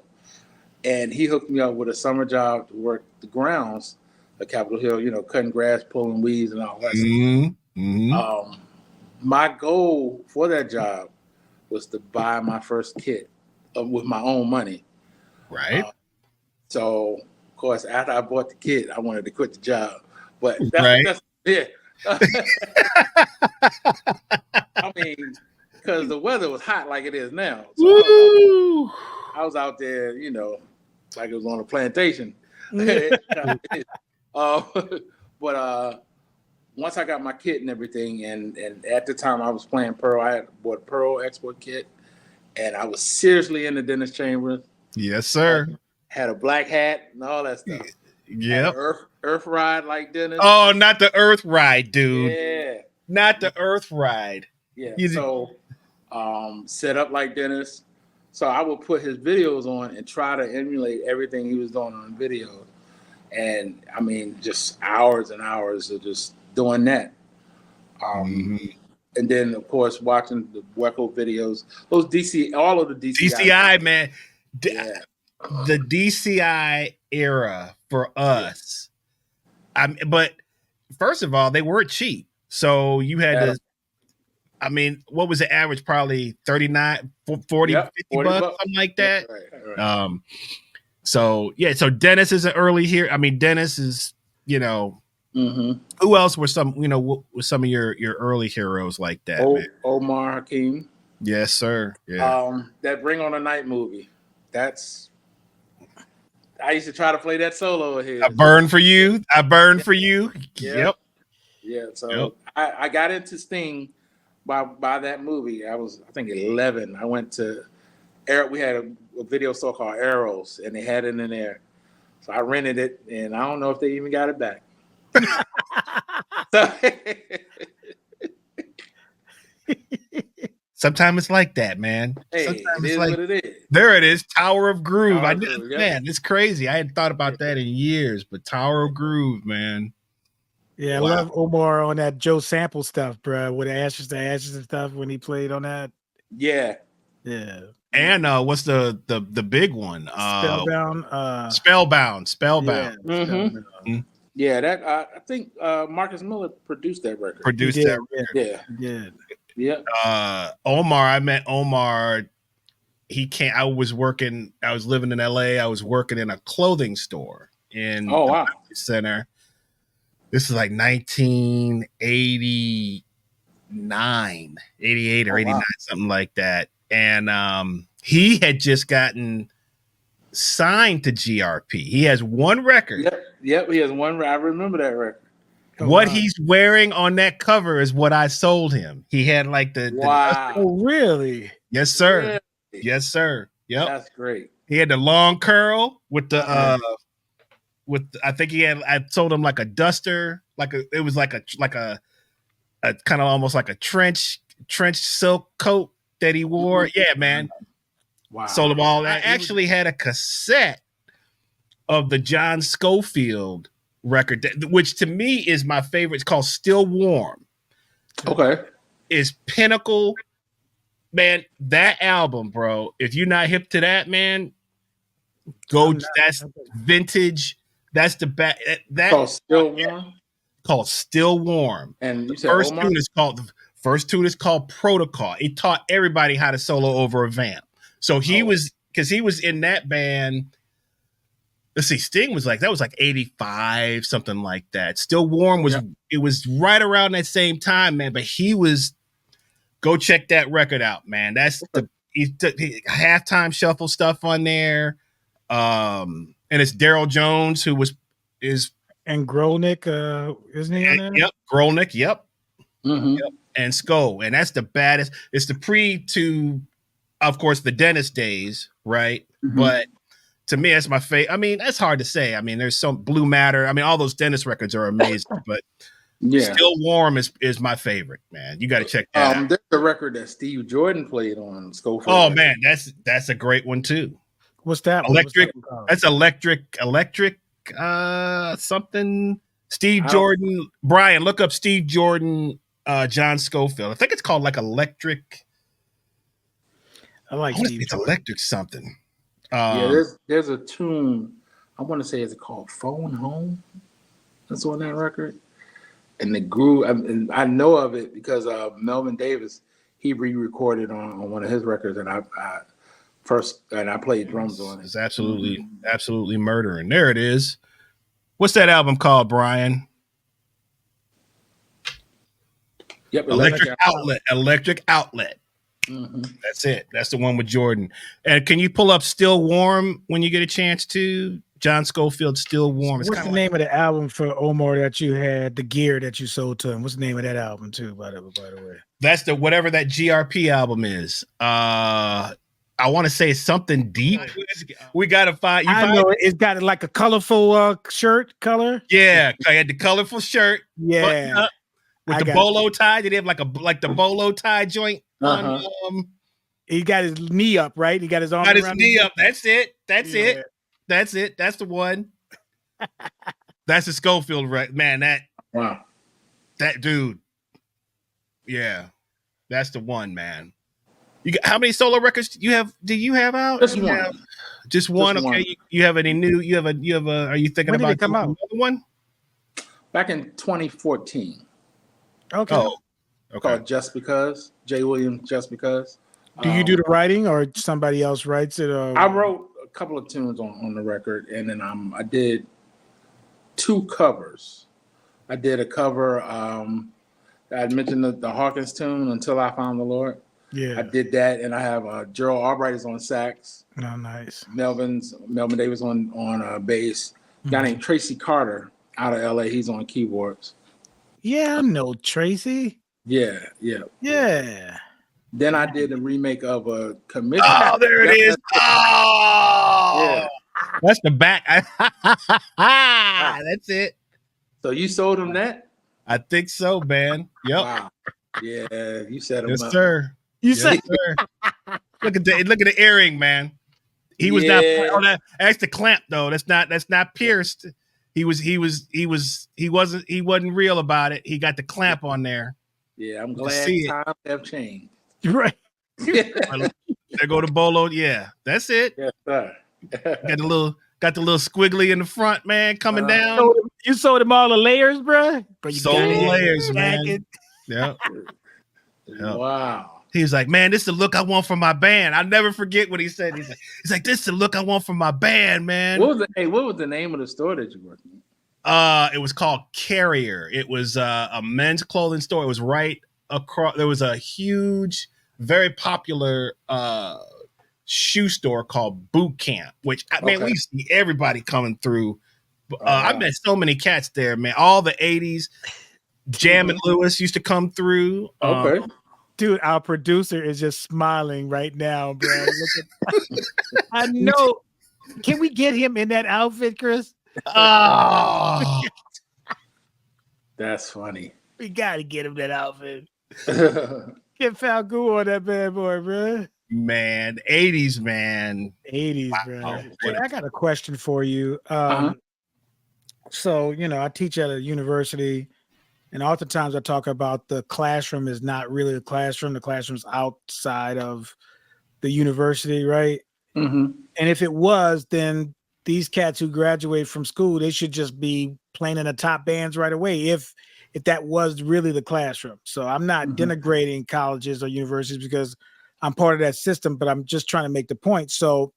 S2: and he hooked me up with a summer job to work the grounds at Capitol Hill. Cutting grass, pulling weeds, and all that stuff. My goal for that job was to buy my first kit with my own money.
S1: Right.
S2: So, of course, after I bought the kit, I wanted to quit the job. But that's yeah. I mean, because the weather was hot like it is now. So I was out there, you know, like it was on a plantation. But once I got my kit and everything, and at the time I was playing Pearl, I had bought a Pearl export kit, and I was seriously in the dentist chamber.
S1: Yes, sir.
S2: Had a black hat and all that stuff.
S1: Yeah.
S2: Earth ride like Dennis.
S1: Oh, not the Earth ride, dude.
S2: Yeah.
S1: Not the Earth ride.
S2: Yeah. So set up like Dennis. So I would put his videos on and try to emulate everything he was doing on video. And I mean, just hours and hours of just doing that. And then of course watching the Wecco videos, those all of the
S1: DCI man. The DCI era for us. But first of all, they weren't cheap. So you had to, I mean, what was the average? Probably 39, 40, 50 bucks, something like that. Right. So Dennis is an early here. I mean, Dennis is, you know, who else were some, you know, was some of your early heroes like that?
S2: Omar Hakim.
S1: Yes, sir. Yeah.
S2: That Bring on a Night movie. I used to try to play that solo here.
S1: I burn for you. I burn for you. Yep.
S2: Yeah. So I got into Sting by that movie. I was, I think, 11. I went to we had a video store called Arrows, and they had it in there. So I rented it, and I don't know if they even got it back.
S1: Sometimes it's like that, man.
S2: Hey,
S1: sometimes
S2: it's like, what it is.
S1: There it is, Tower of Groove. Man, it's crazy. I hadn't thought about that in years, but Tower of Groove, man.
S3: Yeah, wow. I love Omar on that Joe Sample stuff, bro. With the ashes and stuff when he played on that.
S2: Yeah.
S1: And what's the big one?
S3: Spellbound.
S1: Spellbound.
S2: Yeah, that I think Marcus Miller produced that record.
S1: Yeah. Omar, I met Omar. I was living in LA. I was working in a clothing store in the center. This is like 1989, 88 or 89, something like that. And he had just gotten signed to GRP. He has one record.
S2: Yep. He has one. I remember that record.
S1: He's wearing on that cover is what I sold him. He had like the
S3: oh, really?
S1: Yes, sir. Really? Yes, sir. Yep.
S2: That's great.
S1: He had the long curl with the I think I sold him like a duster, it was like a kind of almost like a trench silk coat that he wore. Yeah, man.
S3: Wow.
S1: Sold him all that. I actually had a cassette of the John Scofield record, which to me is my favorite. It's called Still Warm.
S2: Okay.
S1: Is pinnacle. Man, that album, bro. If you're not hip to that, man, that's vintage. That's the back. That
S2: called Still Warm.
S1: Called Still Warm.
S2: And you said
S1: first tune is called Protocol. It taught everybody how to solo over a vamp. So he was in that band. Let's see, Sting was like 85, something like that. Still Warm it was right around that same time, man. But he was, go check that record out, man. That's the halftime shuffle stuff on there. And it's Daryl Jones
S3: and Grolnick, isn't he on there?
S1: Yep, Grolnick, yep.
S2: Mm-hmm.
S1: Yep. And Sko. And that's the baddest. It's the to, of course, the Dennis days, right? Mm-hmm. But to me, that's my favorite. I mean, that's hard to say. I mean, there's some Blue Matter. I mean, all those Dennis records are amazing, but Still Warm is my favorite, man. You got to check that out.
S2: There's the record that Steve Jordan played on Schofield.
S1: Oh, man, that's a great one, too.
S3: What's that?
S1: Electric. That's electric. Something. Steve Jordan. Brian, look up Steve Jordan, John Scofield. I think it's called like Electric.
S3: I like Steve
S1: it's
S3: Jordan.
S1: Electric something.
S2: There's a tune. I want to say it's called Phone Home. That's on that record. And the groove, I know of it because Melvin Davis, he re-recorded on one of his records, and I played drums on it.
S1: It's absolutely murdering. There it is. What's that album called, Brian?
S2: Yep,
S1: Electric Outlet. Mm-hmm. That's it. That's the one with Jordan. And can you pull up Still Warm when you get a chance to? John Scofield's Still Warm.
S3: What's the name of the album for Omar that you had, the gear that you sold to him? What's the name of that album too, by the way?
S1: That's the whatever that GRP album is. I want to say something deep. We gotta find.
S3: I know it's got like a colorful shirt color.
S1: Yeah, I had the colorful shirt.
S3: Yeah,
S1: with the bolo tie. Did he have like the bolo tie joint?
S3: He got his knee up, right? He got his arm.
S1: Got his knee up. That's it. That's it. That's the one. That's the Schofield, right? Man, that dude. Yeah, that's the one, man. You got how many solo records do you have out? Just one. Okay. You have any new? You have a. Are you thinking about
S3: come out?
S1: Another one?
S2: Back in 2014.
S3: Okay.
S2: Okay. Called Just Because. Jay Williams, Just Because.
S3: Do you do the writing or somebody else writes it?
S2: I wrote a couple of tunes on the record, and then I did 2 covers. I did a cover. I had mentioned the Hawkins tune, Until I Found the Lord.
S3: Yeah,
S2: I did that, and I have Gerald Albright is on sax.
S3: Oh, nice.
S2: Melvin Davis on bass. A guy named Tracy Carter out of LA. He's on keyboards.
S3: Yeah, I know Tracy.
S2: Yeah. Then I did a remake of a commission.
S1: Oh, there it is. Oh, yeah. That's the back. That's it.
S2: So you sold him that?
S1: I think so, man. Yep.
S2: Wow. Yeah, you set him
S1: yes,
S2: up.
S1: Sir.
S3: You said,
S1: sir. Look at the earring, man. He was not. Oh, that's the clamp though. That's not pierced. He wasn't real about it. He got the clamp on there.
S2: Yeah, I'm glad times have changed.
S3: Right.
S1: There go the bolo. Yeah, that's it.
S2: Yes, sir.
S1: got the little squiggly in the front, man, coming down.
S3: You sold him all the layers, bro. But you
S1: sold the layers, man. Yeah.
S2: Wow.
S1: He was like, man, this is the look I want from my band. I'll never forget what he said. He's like, this is the look I want from my band, man.
S2: What was the name of the store that you worked in?
S1: It was called Carrier. It was a men's clothing store. It was right across. There was a huge, very popular shoe store called Boot Camp, which man, we used to see everybody coming through. I met so many cats there, man. All the 80s. Jam and Lewis used to come through.
S2: Okay.
S3: Dude, our producer is just smiling right now, bro. I know. Can we get him in that outfit, Chris?
S1: Oh,
S2: that's funny.
S3: We gotta get him that outfit. Get Falco on that bad boy, bro.
S1: Man, 80s, man.
S3: 80s, wow. Bro. Hey, I got a question for you. So, I teach at a university. And oftentimes I talk about the classroom is not really the classroom. The classroom's outside of the university, right?
S2: Mm-hmm.
S3: And if it was, then these cats who graduate from school, they should just be playing in the top bands right away if that was really the classroom. So I'm not denigrating colleges or universities because I'm part of that system, but I'm just trying to make the point. So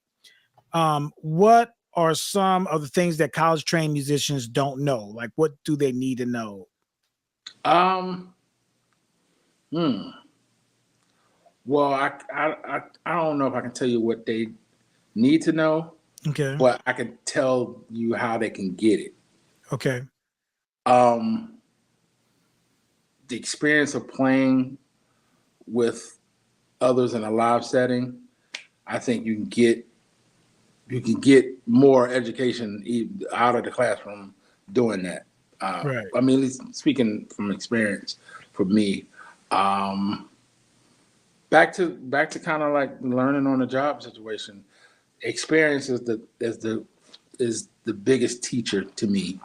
S3: what are some of the things that college-trained musicians don't know? Like, what do they need to know?
S2: Well, I don't know if I can tell you what they need to know.
S3: Okay.
S2: But I can tell you how they can get it.
S3: Okay.
S2: The experience of playing with others in a live setting, I think you can get more education out of the classroom doing that.
S3: Right.
S2: I mean, at least speaking from experience for me, back to kind of like learning on the job situation. Experience is the biggest teacher to me.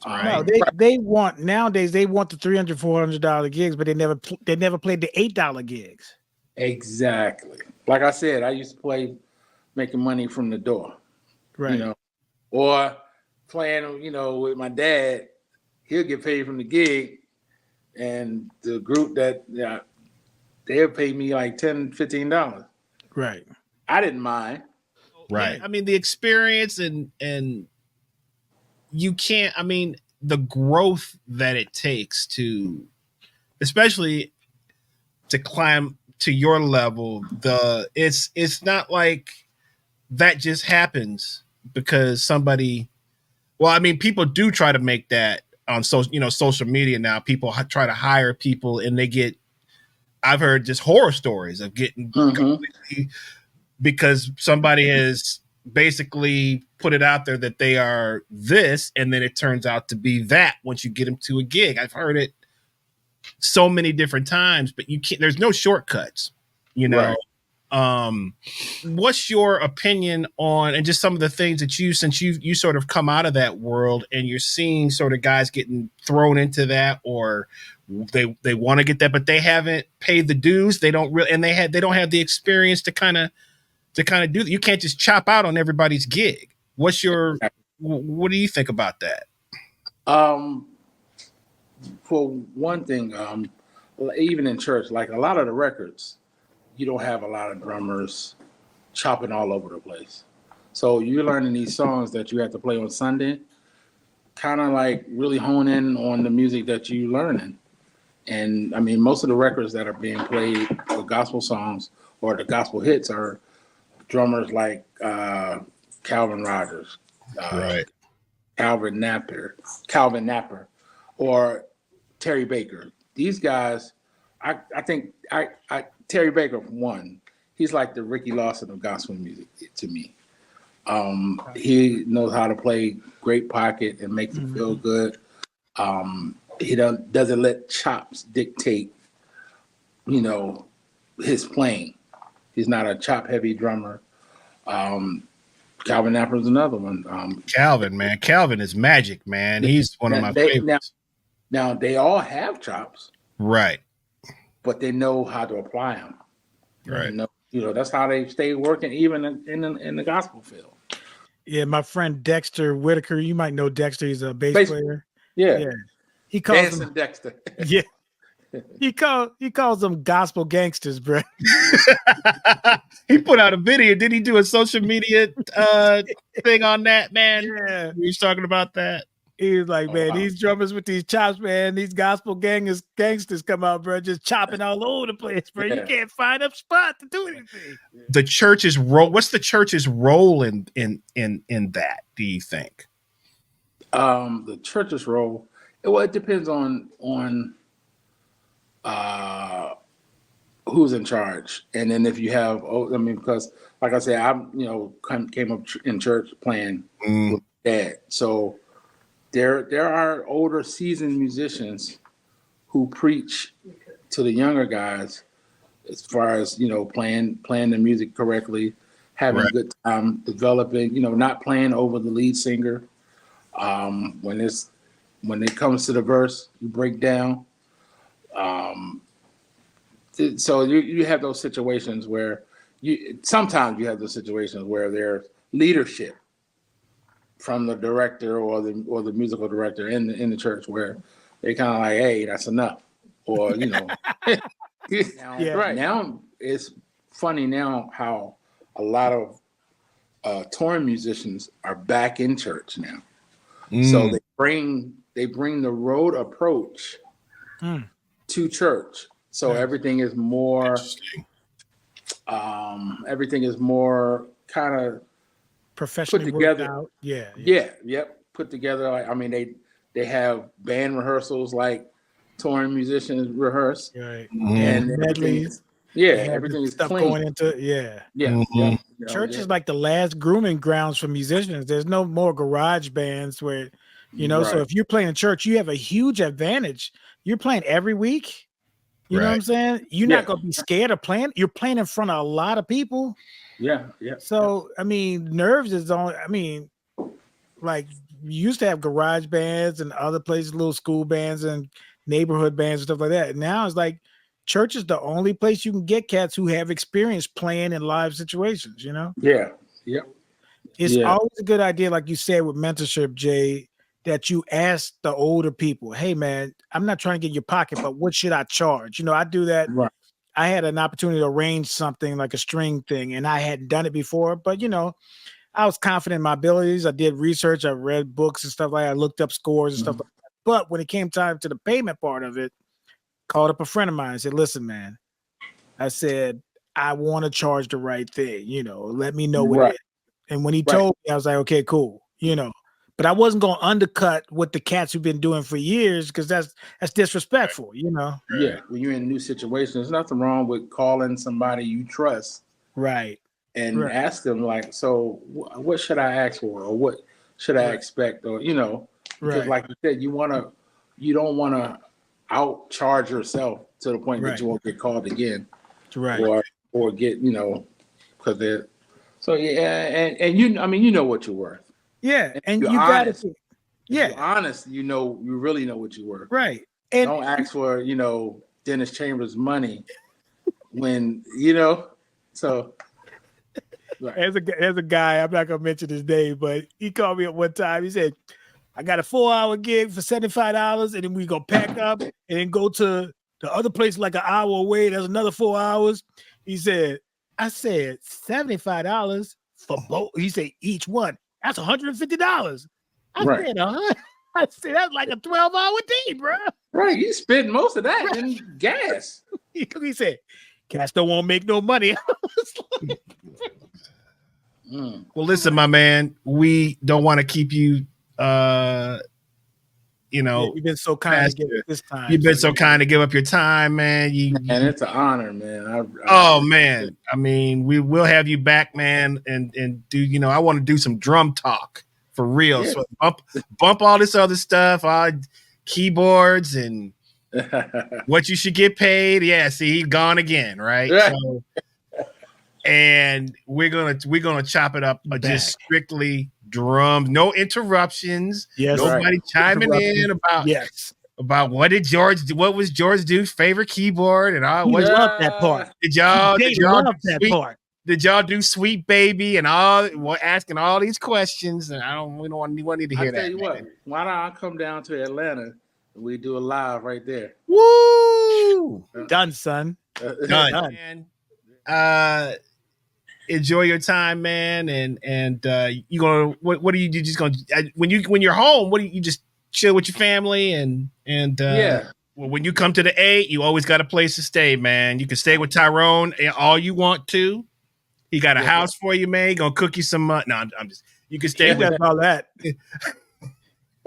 S3: No, they want nowadays. They want the $300, $400 gigs, but they never played the $8 gigs.
S2: Exactly. Like I said, I used to play making money from the door,
S3: right?
S2: Or playing, with my dad. He'll get paid from the gig, and the group that they'll pay me like $10, $15.
S3: Right.
S2: I didn't mind.
S1: Right. I mean, the experience and you can't, I mean, the growth that it takes to, especially to climb to your level, it's not like that just happens because somebody, well, I mean, people do try to make that on social media now. People try to hire people and they get, I've heard just horror stories of getting completely, because somebody has basically put it out there that they are this, and then it turns out to be that once you get them to a gig. I've heard it so many different times, but you can't, there's no shortcuts, Right. What's your opinion on, and just some of the things that since you sort of come out of that world and you're seeing sort of guys getting thrown into that, or they want to get that, but they haven't paid the dues. They don't really, and they don't have the experience to kind of do that. You can't just chop out on everybody's gig. What do you think about that?
S2: For one thing, even in church, like a lot of the records, you don't have a lot of drummers chopping all over the place. So you're learning these songs that you have to play on Sunday, kind of like really hone in on the music that you're learning. And I mean, most of the records that are being played for gospel songs or the gospel hits are drummers like Calvin Rogers,
S1: right,
S2: Calvin Napper, or Terry Baker. These guys, I think Terry Baker, for one, he's like the Ricky Lawson of gospel music to me. He knows how to play great pocket and makes it feel good. He doesn't let chops dictate, his playing. He's not a chop heavy drummer. Calvin Napper is another one.
S1: Calvin is magic, man. He's one of my favorites.
S2: Now they all have chops,
S1: right?
S2: But they know how to apply them,
S1: right?
S2: That's how they stay working, even in the gospel field.
S3: Yeah, my friend Dexter Whitaker, you might know Dexter. He's a bass player.
S2: Yeah.
S3: He calls
S2: Dancing Dexter.
S3: Yeah. He calls them gospel gangsters, bro.
S1: He put out a video. Did he do a social media thing on that, man?
S3: Yeah.
S1: He was talking about that.
S3: He was like, man, these drummers with these chops, man, these gospel gangsters come out, bro, just chopping all over the place, bro. You can't find a spot to do anything.
S1: The church's role. What's the church's role in that? Do you think?
S2: The church's role. Well, it depends on who's in charge, and then if you have, because like I said, I came up in church playing with Dad, so there are older seasoned musicians who preach to the younger guys as far as playing the music correctly, having a good time, developing, not playing over the lead singer. When it comes to the verse, you break down. So you have those situations where sometimes you have those situations where there's leadership from the director or the musical director in the church, where they kind of like, hey, that's enough, or now it's funny now how a lot of touring musicians are back in church now. So they bring the road approach to church. So everything is more kind of
S3: professionally
S2: put together.
S3: Out.
S2: Put together. Like, they have band rehearsals like touring musicians rehearse,
S3: right?
S2: And
S3: medleys.
S2: Everything is
S3: stuff
S2: clean.
S3: going into Church is like the last grooming grounds for musicians. There's no more garage bands where, So if you're playing in church, you have a huge advantage. You're playing every week. You know what I'm saying? You're not gonna be scared of playing. You're playing in front of a lot of people.
S2: Yeah.
S3: So nerves is on. Like you used to have garage bands and other places, little school bands and neighborhood bands and stuff like that. Now it's like church is the only place you can get cats who have experience playing in live situations.
S2: Yeah. Yep.
S3: It's always a good idea, like you said with mentorship, Jay, that you ask the older people, hey man, I'm not trying to get your pocket, but what should I charge? I do that.
S2: Right.
S3: I had an opportunity to arrange something like a string thing, and I hadn't done it before, but I was confident in my abilities. I did research, I read books and stuff like that. I looked up scores and stuff like that. But when it came time to the payment part of it, called up a friend of mine and said, listen, man, I said, I want to charge the right thing, let me know what it is. And when he told me, I was like, okay, cool, but I wasn't going to undercut what the cats who've been doing for years, because that's disrespectful,
S2: Yeah, when you're in a new situation, there's nothing wrong with calling somebody you trust.
S3: Right.
S2: And ask them, like, so what should I ask for, or what should I expect, or because like you said, you don't want to outcharge yourself to the point that you won't get called again, or get because they're and you know what you're worth.
S3: Yeah, and you got it. Yeah,
S2: if you're honest, you really know what you're worth.
S3: Right.
S2: And don't ask for Dennis Chambers' money when so.
S3: Right. There's a guy, I'm not gonna mention his name, but he called me up one time. He said, I got a 4-hour gig for $75, and then we go pack up and then go to the other place like an hour away. There's another 4 hours. He said, I said $75 for both. He said each one. That's $150. I said that's like a 12-hour day, bro.
S2: Right. You spend most of that in gas.
S3: He said, cats don't want to make no money.
S1: Well, listen, my man, we don't want to keep you
S3: you've been so kind to give up this time.
S1: You've been so kind to give up your time, man.
S2: And it's an honor, man.
S1: Man. I mean, we will have you back, man, and do, I want to do some drum talk for real. Yeah. So bump all this other stuff, keyboards and what you should get paid. Yeah, see, he's gone again, right? So, and we're gonna chop it up just strictly drums, no interruptions.
S3: Yes,
S1: nobody chiming in about what was George Duke's favorite keyboard and all.
S3: Love that part.
S1: Did y'all Did y'all do Sweet Baby and all? Asking all these questions, and we don't need to hear that.
S2: I tell you what, why don't I come down to Atlanta and we do a live right there?
S1: Woo!
S3: Done, son.
S1: Done. Man. Enjoy your time, man, and you gonna what are you just gonna when you're home? What do you just chill with your family and
S2: yeah.
S1: Well, when you come to the A, you always got a place to stay, man. You can stay with Tyrone all you want to. He got a house for you, man. He gonna cook you some. No, I'm just. You can stay with
S3: all that.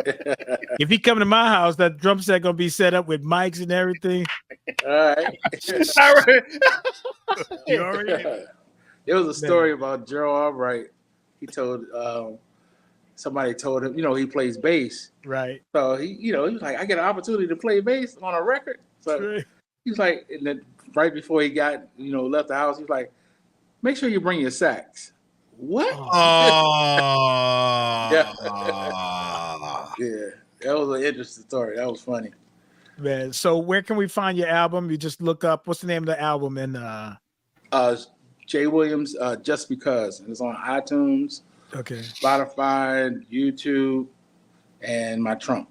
S3: If he come to my house, that drum set gonna be set up with mics and everything.
S2: All right.
S3: You already.
S2: There was a story about Gerald Albright. He told somebody told him, he plays bass.
S3: Right.
S2: So he was like, I get an opportunity to play bass on a record. So he's like, and then right before he got, left the house, he's like, make sure you bring your sax. What? Yeah. Yeah. That was an interesting story. That was funny.
S3: Man, so where can we find your album? You just look up, what's the name of the album? And
S2: Jay Williams, Just Because. And it's on iTunes, Spotify, YouTube, and my trunk.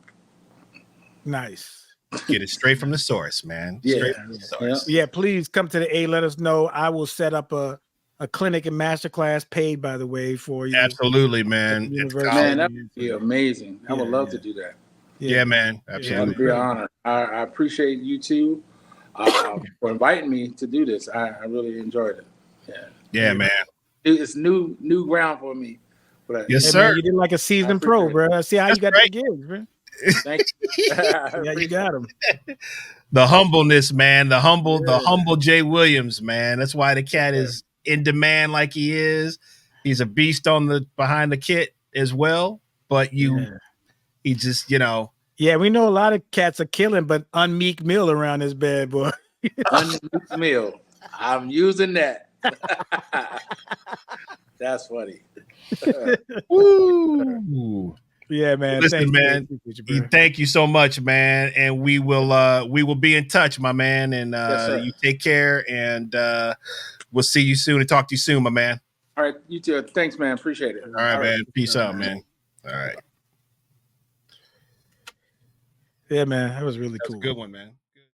S3: Nice.
S1: Get it straight from the source, man.
S2: Yeah.
S1: From the source.
S3: Yeah, please come to the A. Let us know. I will set up a clinic and masterclass, paid, by the way, for you.
S1: Absolutely, man.
S2: Man, that would be amazing. I would love to do that.
S1: Yeah, man. Absolutely.
S2: It would be an honor. I appreciate you two for inviting me to do this. I really enjoyed it.
S1: Yeah, man.
S2: It's new ground for me. But
S1: yes, sir.
S3: Man, you did like a seasoned pro, bro. I see how you got the gigs, bro.
S2: Thank you.
S3: Yeah, you got him.
S1: The humbleness, man. The humble Jay Williams, man. That's why the cat is in demand like he is. He's a beast behind the kit as well. But he just,
S3: Yeah, we know a lot of cats are killing, but unmeek Mill around this bad boy.
S2: Unmeek Mill. I'm using that. That's funny.
S1: Woo.
S3: Yeah, man.
S1: Listen, man. Thank you so much, man. And we will be in touch, my man. And you take care, and we'll see you soon and talk to you soon, my man.
S2: All right, you too. Thanks, man. Appreciate it.
S1: All right, man. Peace out, man. All right.
S3: Yeah, man. That was really cool.
S1: That's a good one, man.